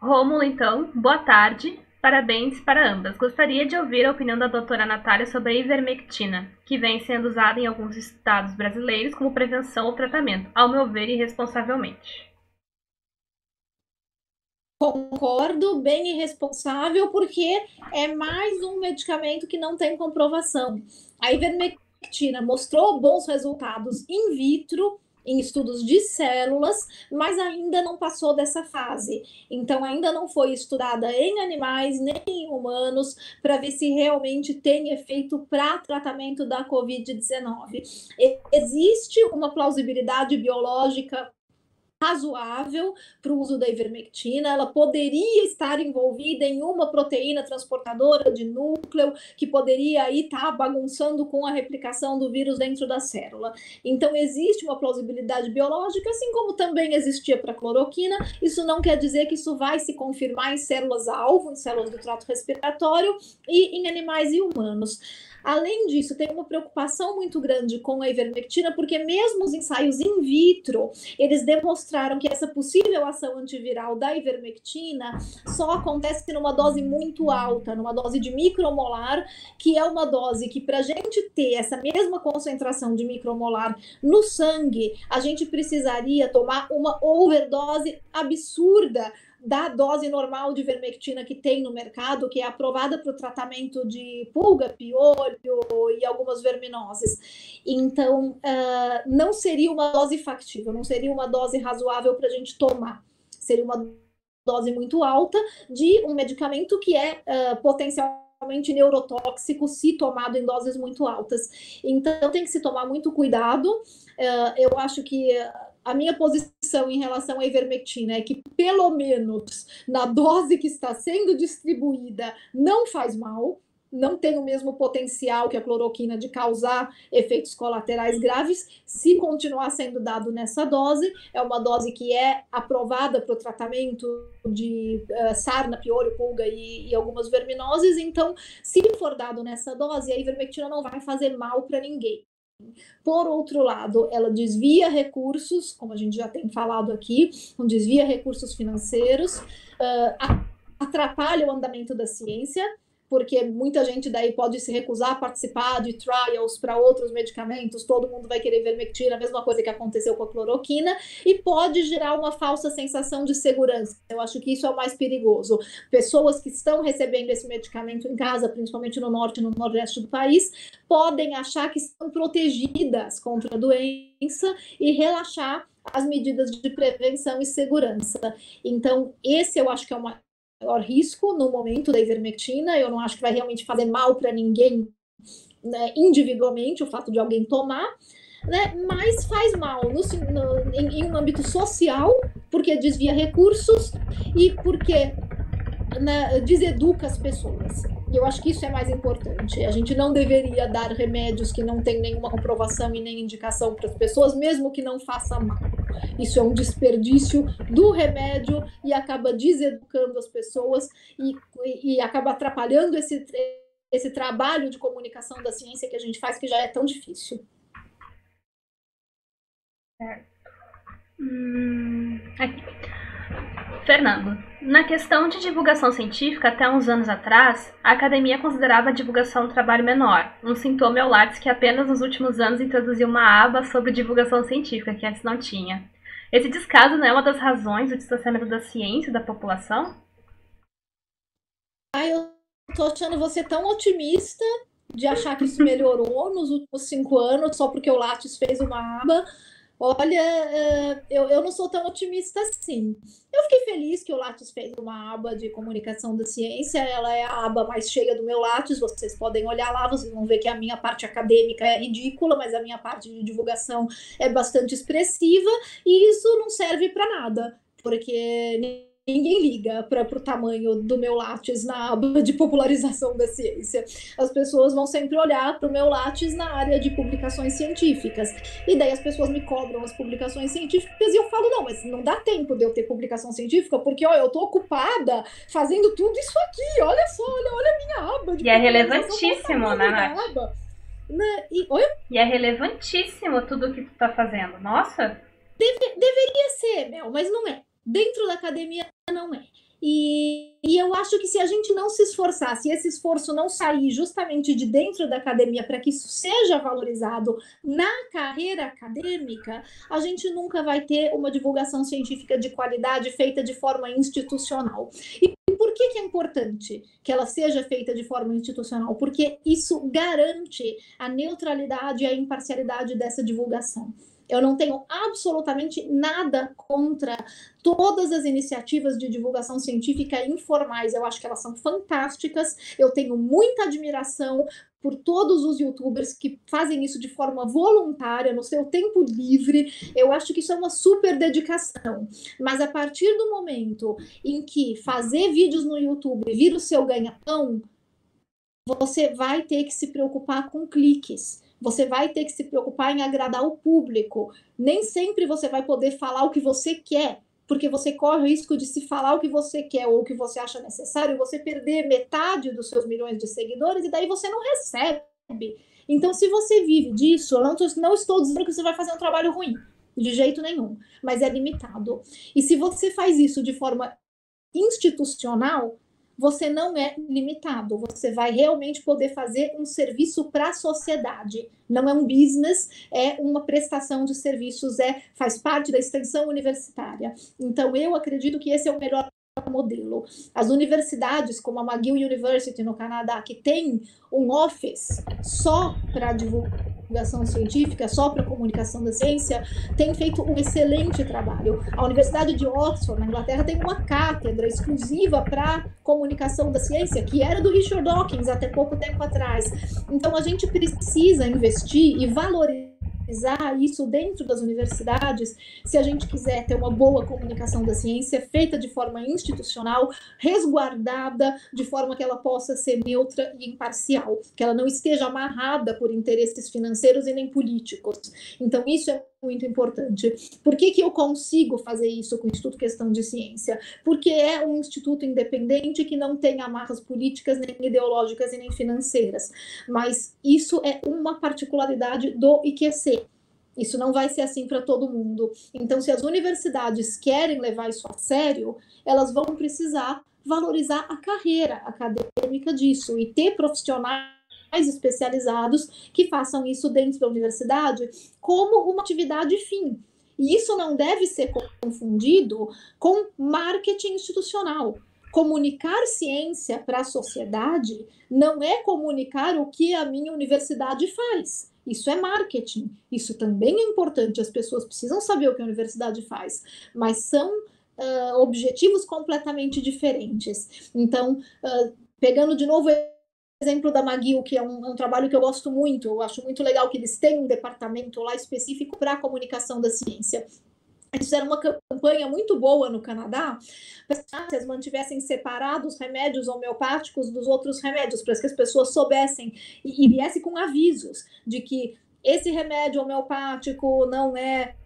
Rômulo, então, boa tarde. Parabéns para ambas. Gostaria de ouvir a opinião da doutora Natália sobre a ivermectina, que vem sendo usada em alguns estados brasileiros como prevenção ou tratamento, ao meu ver, irresponsavelmente. Concordo, bem irresponsável, porque é mais um medicamento que não tem comprovação. A ivermectina mostrou bons resultados in vitro, em estudos de células, mas ainda não passou dessa fase. Então, ainda não foi estudada em animais nem em humanos para ver se realmente tem efeito para tratamento da Covid-19. Existe uma plausibilidade biológica razoável para o uso da ivermectina, ela poderia estar envolvida em uma proteína transportadora de núcleo, que poderia aí estar bagunçando com a replicação do vírus dentro da célula. Então, existe uma plausibilidade biológica, assim como também existia para a cloroquina. Isso não quer dizer que isso vai se confirmar em células-alvo, em células do trato respiratório e em animais e humanos. Além disso, tem uma preocupação muito grande com a ivermectina, porque mesmo os ensaios in vitro, eles demonstraram que essa possível ação antiviral da ivermectina só acontece numa dose muito alta, numa dose de micromolar, que é uma dose que, para a gente ter essa mesma concentração de micromolar no sangue, a gente precisaria tomar uma overdose absurda da dose normal de ivermectina que tem no mercado, que é aprovada para o tratamento de pulga, piolho e algumas verminoses. Então, não seria uma dose factível, não seria uma dose razoável para a gente tomar. Seria uma dose muito alta de um medicamento que é potencialmente neurotóxico se tomado em doses muito altas. Então, tem que se tomar muito cuidado. Eu acho que a minha posição em relação à ivermectina é que, pelo menos na dose que está sendo distribuída, não faz mal, não tem o mesmo potencial que a cloroquina de causar efeitos colaterais graves. Se continuar sendo dado nessa dose, é uma dose que é aprovada para o tratamento de sarna, piolho, pulga e algumas verminoses. Então, se for dado nessa dose, a ivermectina não vai fazer mal para ninguém. Por outro lado, ela desvia recursos, como a gente já tem falado aqui, desvia recursos financeiros, atrapalha o andamento da ciência, porque muita gente daí pode se recusar a participar de trials para outros medicamentos, todo mundo vai querer ivermectina, a mesma coisa que aconteceu com a cloroquina, e pode gerar uma falsa sensação de segurança. Eu acho que isso é o mais perigoso. Pessoas que estão recebendo esse medicamento em casa, principalmente no norte e no nordeste do país, podem achar que estão protegidas contra a doença e relaxar as medidas de prevenção e segurança. Então, esse eu acho que é uma maior risco no momento da ivermectina. Eu não acho que vai realmente fazer mal para ninguém, né, individualmente, o fato de alguém tomar, né, mas faz mal em um âmbito social, porque desvia recursos e porque, né, deseduca as pessoas. E eu acho que isso é mais importante. A gente não deveria dar remédios que não têm nenhuma comprovação e nem indicação para as pessoas, mesmo que não faça mal. Isso é um desperdício do remédio e acaba deseducando as pessoas e acaba atrapalhando esse trabalho de comunicação da ciência que a gente faz, que já é tão difícil. Fernando, na questão de divulgação científica, até uns anos atrás, a academia considerava a divulgação um trabalho menor. Um sintoma é o Lattes, que apenas nos últimos anos introduziu uma aba sobre divulgação científica, que antes não tinha. Esse descaso não é uma das razões do distanciamento da ciência e da população? Eu tô achando você tão otimista de achar que isso melhorou nos últimos 5 anos, só porque o Lattes fez uma aba. Olha, eu não sou tão otimista assim. Eu fiquei feliz que o Lattes fez uma aba de comunicação da ciência, ela é a aba mais cheia do meu Lattes, vocês podem olhar lá, vocês vão ver que a minha parte acadêmica é ridícula, mas a minha parte de divulgação é bastante expressiva, e isso não serve para nada, porque ninguém liga para o tamanho do meu Lattes na aba de popularização da ciência. As pessoas vão sempre olhar para o meu Lattes na área de publicações científicas. E daí as pessoas me cobram as publicações científicas e eu falo, não, mas não dá tempo de eu ter publicação científica, porque ó, eu estou ocupada fazendo tudo isso aqui. Olha só, olha a minha aba de E é relevantíssimo, né, Nath? E é relevantíssimo tudo o que tu está fazendo. Nossa! Deveria ser, Mel, mas não é. Dentro da academia não é. E eu acho que se a gente não se esforçar, se esse esforço não sair justamente de dentro da academia para que isso seja valorizado na carreira acadêmica, a gente nunca vai ter uma divulgação científica de qualidade feita de forma institucional. E por que é importante que ela seja feita de forma institucional? Porque isso garante a neutralidade e a imparcialidade dessa divulgação. Eu não tenho absolutamente nada contra todas as iniciativas de divulgação científica informais. Eu acho que elas são fantásticas. Eu tenho muita admiração por todos os youtubers que fazem isso de forma voluntária, no seu tempo livre. Eu acho que isso é uma super dedicação. Mas a partir do momento em que fazer vídeos no YouTube vira o seu ganha-pão, você vai ter que se preocupar com cliques. Você vai ter que se preocupar em agradar o público. Nem sempre você vai poder falar o que você quer, porque você corre o risco de se falar o que você quer ou o que você acha necessário, você perder metade dos seus milhões de seguidores e daí você não recebe. Então, se você vive disso, eu não estou dizendo que você vai fazer um trabalho ruim, de jeito nenhum, mas é limitado. E se você faz isso de forma institucional, você não é limitado, você vai realmente poder fazer um serviço para a sociedade. Não é um business, é uma prestação de serviços, faz parte da extensão universitária. Então, eu acredito que esse é o melhor modelo. As universidades, como a McGill University no Canadá, que tem um office só para divulgação científica, só para comunicação da ciência, tem feito um excelente trabalho. A Universidade de Oxford, na Inglaterra, tem uma cátedra exclusiva para comunicação da ciência, que era do Richard Dawkins até pouco tempo atrás. Então, a gente precisa investir e valorizar isso dentro das universidades, se a gente quiser ter uma boa comunicação da ciência feita de forma institucional, resguardada, de forma que ela possa ser neutra e imparcial, que ela não esteja amarrada por interesses financeiros e nem políticos. Então, isso é muito importante. Por que eu consigo fazer isso com o Instituto Questão de Ciência? Porque é um instituto independente que não tem amarras políticas, nem ideológicas e nem financeiras. Mas isso é uma particularidade do IQC. Isso não vai ser assim para todo mundo. Então, se as universidades querem levar isso a sério, elas vão precisar valorizar a carreira acadêmica disso e ter profissionais especializados que façam isso dentro da universidade como uma atividade fim. E isso não deve ser confundido com marketing institucional. Comunicar ciência para a sociedade não é comunicar o que a minha universidade faz. Isso é marketing. Isso também é importante. As pessoas precisam saber o que a universidade faz, mas são objetivos completamente diferentes. Então, pegando de novo exemplo da McGill, que é um trabalho que eu gosto muito, eu acho muito legal que eles têm um departamento lá específico para a comunicação da ciência. Eles fizeram uma campanha muito boa no Canadá para que as mantivessem separados os remédios homeopáticos dos outros remédios, para que as pessoas soubessem e viessem com avisos de que esse remédio homeopático não é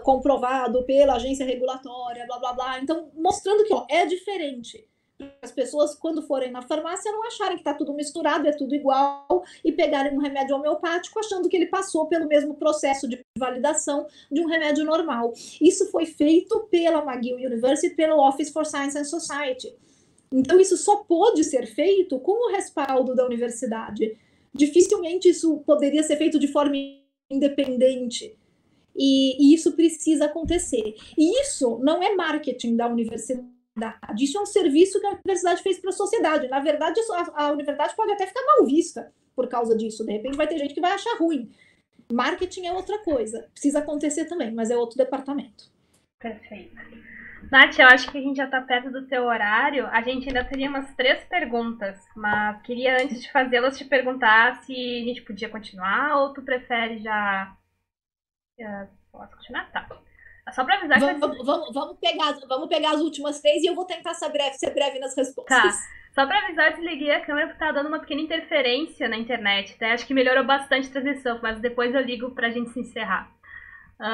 comprovado pela agência regulatória, blá, blá, blá. Então, mostrando que é diferente. As pessoas, quando forem na farmácia, não acharem que está tudo misturado, é tudo igual, e pegarem um remédio homeopático achando que ele passou pelo mesmo processo de validação de um remédio normal. Isso foi feito pela McGill University, pelo Office for Science and Society. Então, isso só pôde ser feito com o respaldo da universidade. Dificilmente isso poderia ser feito de forma independente. E isso precisa acontecer. E isso não é marketing da universidade. Isso é um serviço que a universidade fez para a sociedade. Na verdade, a universidade pode até ficar mal vista por causa disso. De repente vai ter gente que vai achar ruim. Marketing é outra coisa. Precisa acontecer também, mas é outro departamento. Perfeito. Nath, eu acho que a gente já está perto do teu horário. A gente ainda teria umas 3 perguntas, mas queria, antes de fazê-las, te perguntar se a gente podia continuar ou tu prefere já... Posso continuar? Tá. Só para avisar vamos pegar as últimas 3 e eu vou tentar ser breve nas respostas. Tá. Só para avisar, eu desliguei a câmera porque tá dando uma pequena interferência na internet. Tá? Acho que melhorou bastante a transmissão, mas depois eu ligo pra gente se encerrar.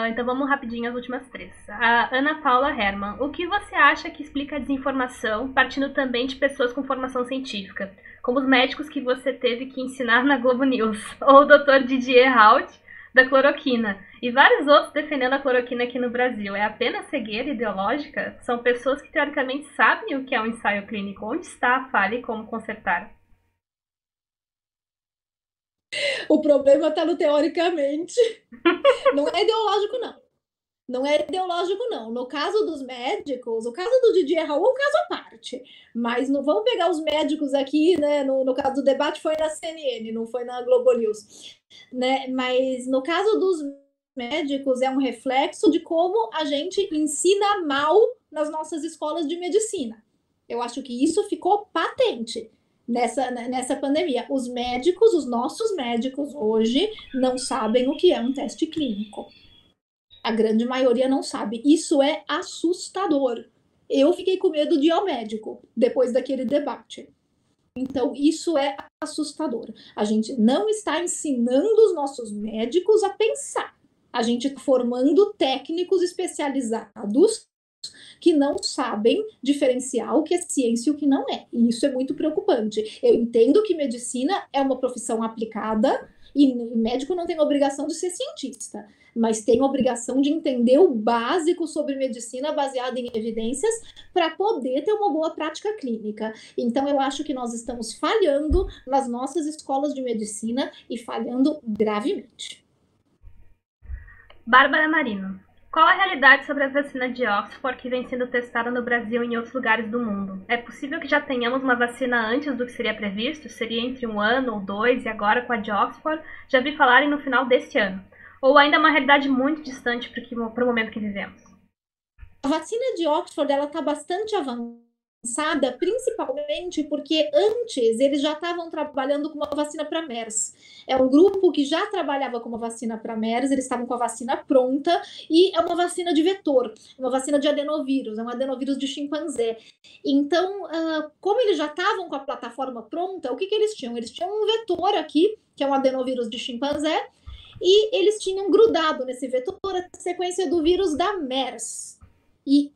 Então vamos rapidinho as últimas 3. A Ana Paula Herman. O que você acha que explica a desinformação, partindo também de pessoas com formação científica, como os médicos que você teve que ensinar na Globo News, ou o Dr. Didier Raoult, da cloroquina e vários outros defendendo a cloroquina aqui no Brasil. É apenas cegueira ideológica? São pessoas que teoricamente sabem o que é um ensaio clínico, onde está a falha e como consertar. O problema está no teoricamente. Não é ideológico, não. Não é ideológico, não. No caso dos médicos, o caso do Didier Raul é um caso à parte. Mas não vamos pegar os médicos aqui, né? No caso do debate foi na CNN, não foi na Globo News. Né? Mas no caso dos médicos é um reflexo de como a gente ensina mal nas nossas escolas de medicina. Eu acho que isso ficou patente nessa pandemia. Os médicos, os nossos médicos hoje, não sabem o que é um teste clínico. A grande maioria não sabe. Isso é assustador. Eu fiquei com medo de ir ao médico depois daquele debate. Então, isso é assustador. A gente não está ensinando os nossos médicos a pensar. A gente está formando técnicos especializados que não sabem diferenciar o que é ciência e o que não é. E isso é muito preocupante. Eu entendo que medicina é uma profissão aplicada e médico não tem obrigação de ser cientista, mas tem obrigação de entender o básico sobre medicina baseado em evidências para poder ter uma boa prática clínica. Então, eu acho que nós estamos falhando nas nossas escolas de medicina e falhando gravemente. Bárbara Marino. Qual a realidade sobre a vacina de Oxford que vem sendo testada no Brasil e em outros lugares do mundo? É possível que já tenhamos uma vacina antes do que seria previsto? Seria entre 1 ano ou 2 e agora com a de Oxford? Já vi falarem no final deste ano. Ou ainda é uma realidade muito distante para o momento que vivemos? A vacina de Oxford está bastante avançada, principalmente porque antes eles já estavam trabalhando com uma vacina para MERS. É um grupo que já trabalhava com uma vacina para MERS, eles estavam com a vacina pronta e é uma vacina de vetor, uma vacina de adenovírus, é um adenovírus de chimpanzé. Então, como eles já estavam com a plataforma pronta, o que eles tinham? Eles tinham um vetor aqui, que é um adenovírus de chimpanzé, e eles tinham grudado nesse vetor a sequência do vírus da MERS. E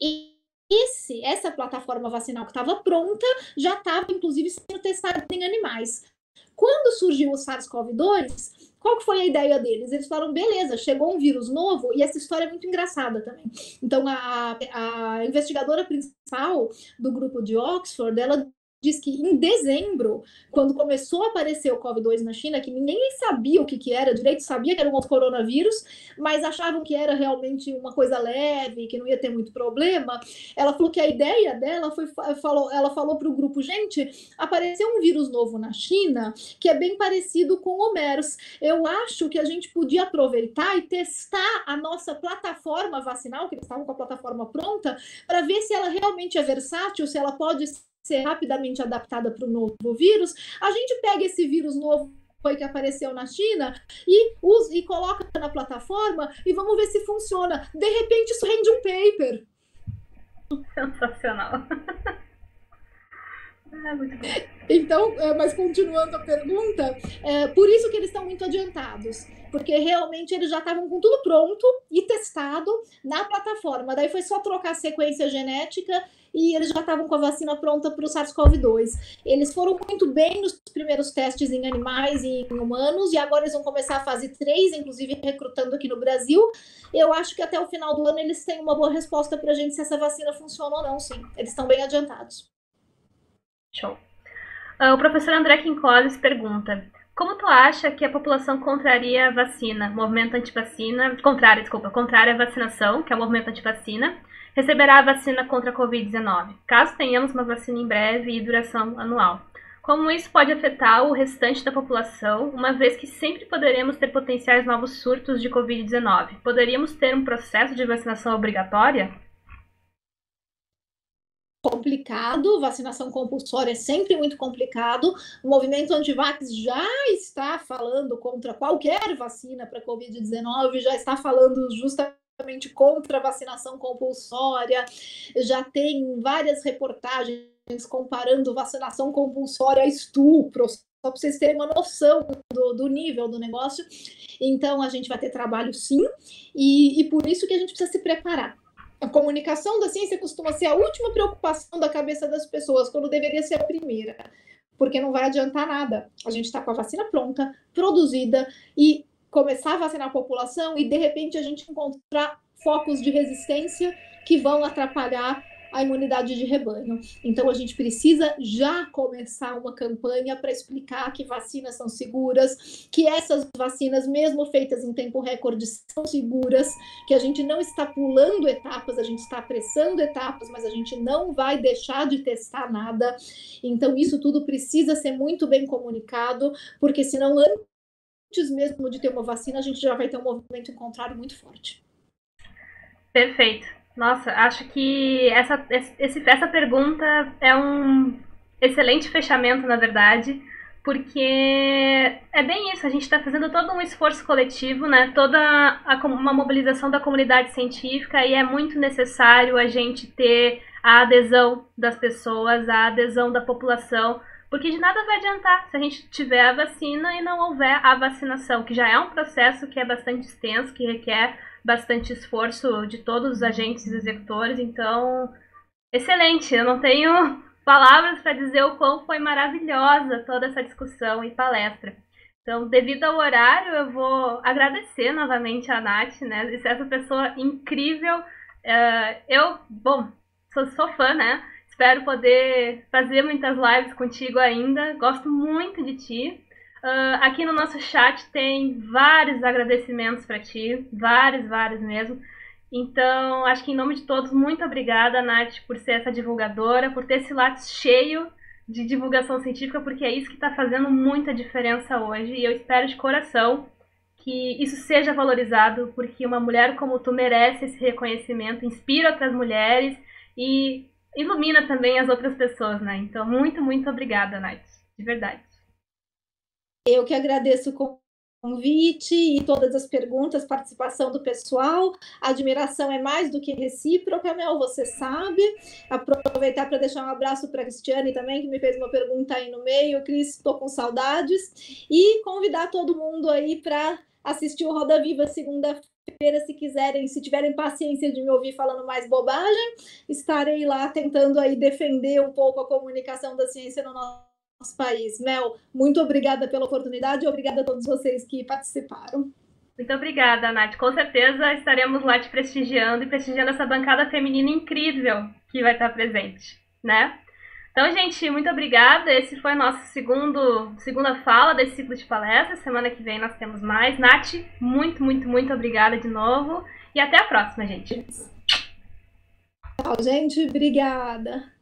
essa plataforma vacinal que estava pronta já estava, inclusive, sendo testada em animais. Quando surgiu o SARS-CoV-2, qual que foi a ideia deles? Eles falaram, beleza, chegou um vírus novo, e essa história é muito engraçada também. Então, a investigadora principal do grupo de Oxford, ela diz que em dezembro, quando começou a aparecer o Covid-2 na China, que ninguém sabia o que era direito, sabia que era um outro coronavírus, mas achavam que era realmente uma coisa leve, que não ia ter muito problema. Ela falou que a ideia dela ela falou para o grupo, gente, apareceu um vírus novo na China que é bem parecido com o MERS. Eu acho que a gente podia aproveitar e testar a nossa plataforma vacinal, que eles estavam com a plataforma pronta, para ver se ela realmente é versátil, se ela pode ser rapidamente adaptada para o novo vírus. A gente pega esse vírus novo que apareceu na China e coloca na plataforma e vamos ver se funciona. De repente, isso rende um paper. Sensacional. Muito bom. Então, mas continuando a pergunta, por isso que eles estão muito adiantados, porque realmente eles já estavam com tudo pronto e testado na plataforma. Daí foi só trocar a sequência genética e eles já estavam com a vacina pronta para o SARS-CoV-2. Eles foram muito bem nos primeiros testes em animais e em humanos, e agora eles vão começar a fase 3, inclusive recrutando aqui no Brasil. Eu acho que até o final do ano eles têm uma boa resposta para a gente se essa vacina funciona ou não, sim. Eles estão bem adiantados. Show. O professor André Quincoses pergunta: como tu acha que a população contraria a vacina, movimento antivacina, contrária à vacinação, que é o movimento antivacina, receberá a vacina contra a Covid-19, caso tenhamos uma vacina em breve e duração anual? Como isso pode afetar o restante da população, uma vez que sempre poderemos ter potenciais novos surtos de Covid-19? Poderíamos ter um processo de vacinação obrigatória? Complicado, vacinação compulsória é sempre muito complicado. O movimento antivax já está falando contra qualquer vacina para Covid-19, já está falando justamente contra a vacinação compulsória, já tem várias reportagens comparando vacinação compulsória a estupro, só para vocês terem uma noção do nível do negócio. Então, a gente vai ter trabalho sim, e por isso que a gente precisa se preparar. A comunicação da ciência costuma ser a última preocupação da cabeça das pessoas, quando deveria ser a primeira, porque não vai adiantar nada. A gente está com a vacina pronta, produzida, e começar a vacinar a população e, de repente, a gente encontrar focos de resistência que vão atrapalhar a imunidade de rebanho. Então, a gente precisa já começar uma campanha para explicar que vacinas são seguras, que essas vacinas, mesmo feitas em tempo recorde, são seguras, que a gente não está pulando etapas, a gente está apressando etapas, mas a gente não vai deixar de testar nada. Então, isso tudo precisa ser muito bem comunicado, porque senão, antes mesmo de ter uma vacina, a gente já vai ter um movimento contrário muito forte. Perfeito. Nossa, acho que essa pergunta é um excelente fechamento, na verdade, porque é bem isso, a gente está fazendo todo um esforço coletivo, né? Uma mobilização da comunidade científica, e é muito necessário a gente ter a adesão das pessoas, a adesão da população, porque de nada vai adiantar se a gente tiver a vacina e não houver a vacinação, que já é um processo que é bastante extenso, que requer bastante esforço de todos os agentes executores. Então, excelente, eu não tenho palavras para dizer o quão foi maravilhosa toda essa discussão e palestra. Então, devido ao horário, eu vou agradecer novamente a Nath, né, essa pessoa incrível. Bom, sou fã, né, espero poder fazer muitas lives contigo ainda, gosto muito de ti. Aqui no nosso chat tem vários agradecimentos para ti, vários mesmo. Então, acho que em nome de todos, muito obrigada, Nath, por ser essa divulgadora, por ter esse lápis cheio de divulgação científica, porque é isso que está fazendo muita diferença hoje. E eu espero de coração que isso seja valorizado, porque uma mulher como tu merece esse reconhecimento, inspira outras mulheres e ilumina também as outras pessoas, né? Então, muito obrigada, Nath, de verdade. Eu que agradeço o convite e todas as perguntas, participação do pessoal. A admiração é mais do que recíproca, Mel, você sabe. Aproveitar para deixar um abraço para a Cristiane também, que me fez uma pergunta aí no meio. Cris, estou com saudades. E convidar todo mundo aí para assistir o Roda Viva segunda-feira, se quiserem, se tiverem paciência de me ouvir falando mais bobagem, estarei lá tentando aí defender um pouco a comunicação da ciência no nosso país. Mel, muito obrigada pela oportunidade e obrigada a todos vocês que participaram. Muito obrigada, Nath. Com certeza estaremos lá te prestigiando e prestigiando essa bancada feminina incrível que vai estar presente, né? Então, gente, muito obrigada. Esse foi a nossa segunda fala desse ciclo de palestras. Semana que vem nós temos mais. Nath, muito obrigada de novo. E até a próxima, gente. Tchau, gente. Obrigada.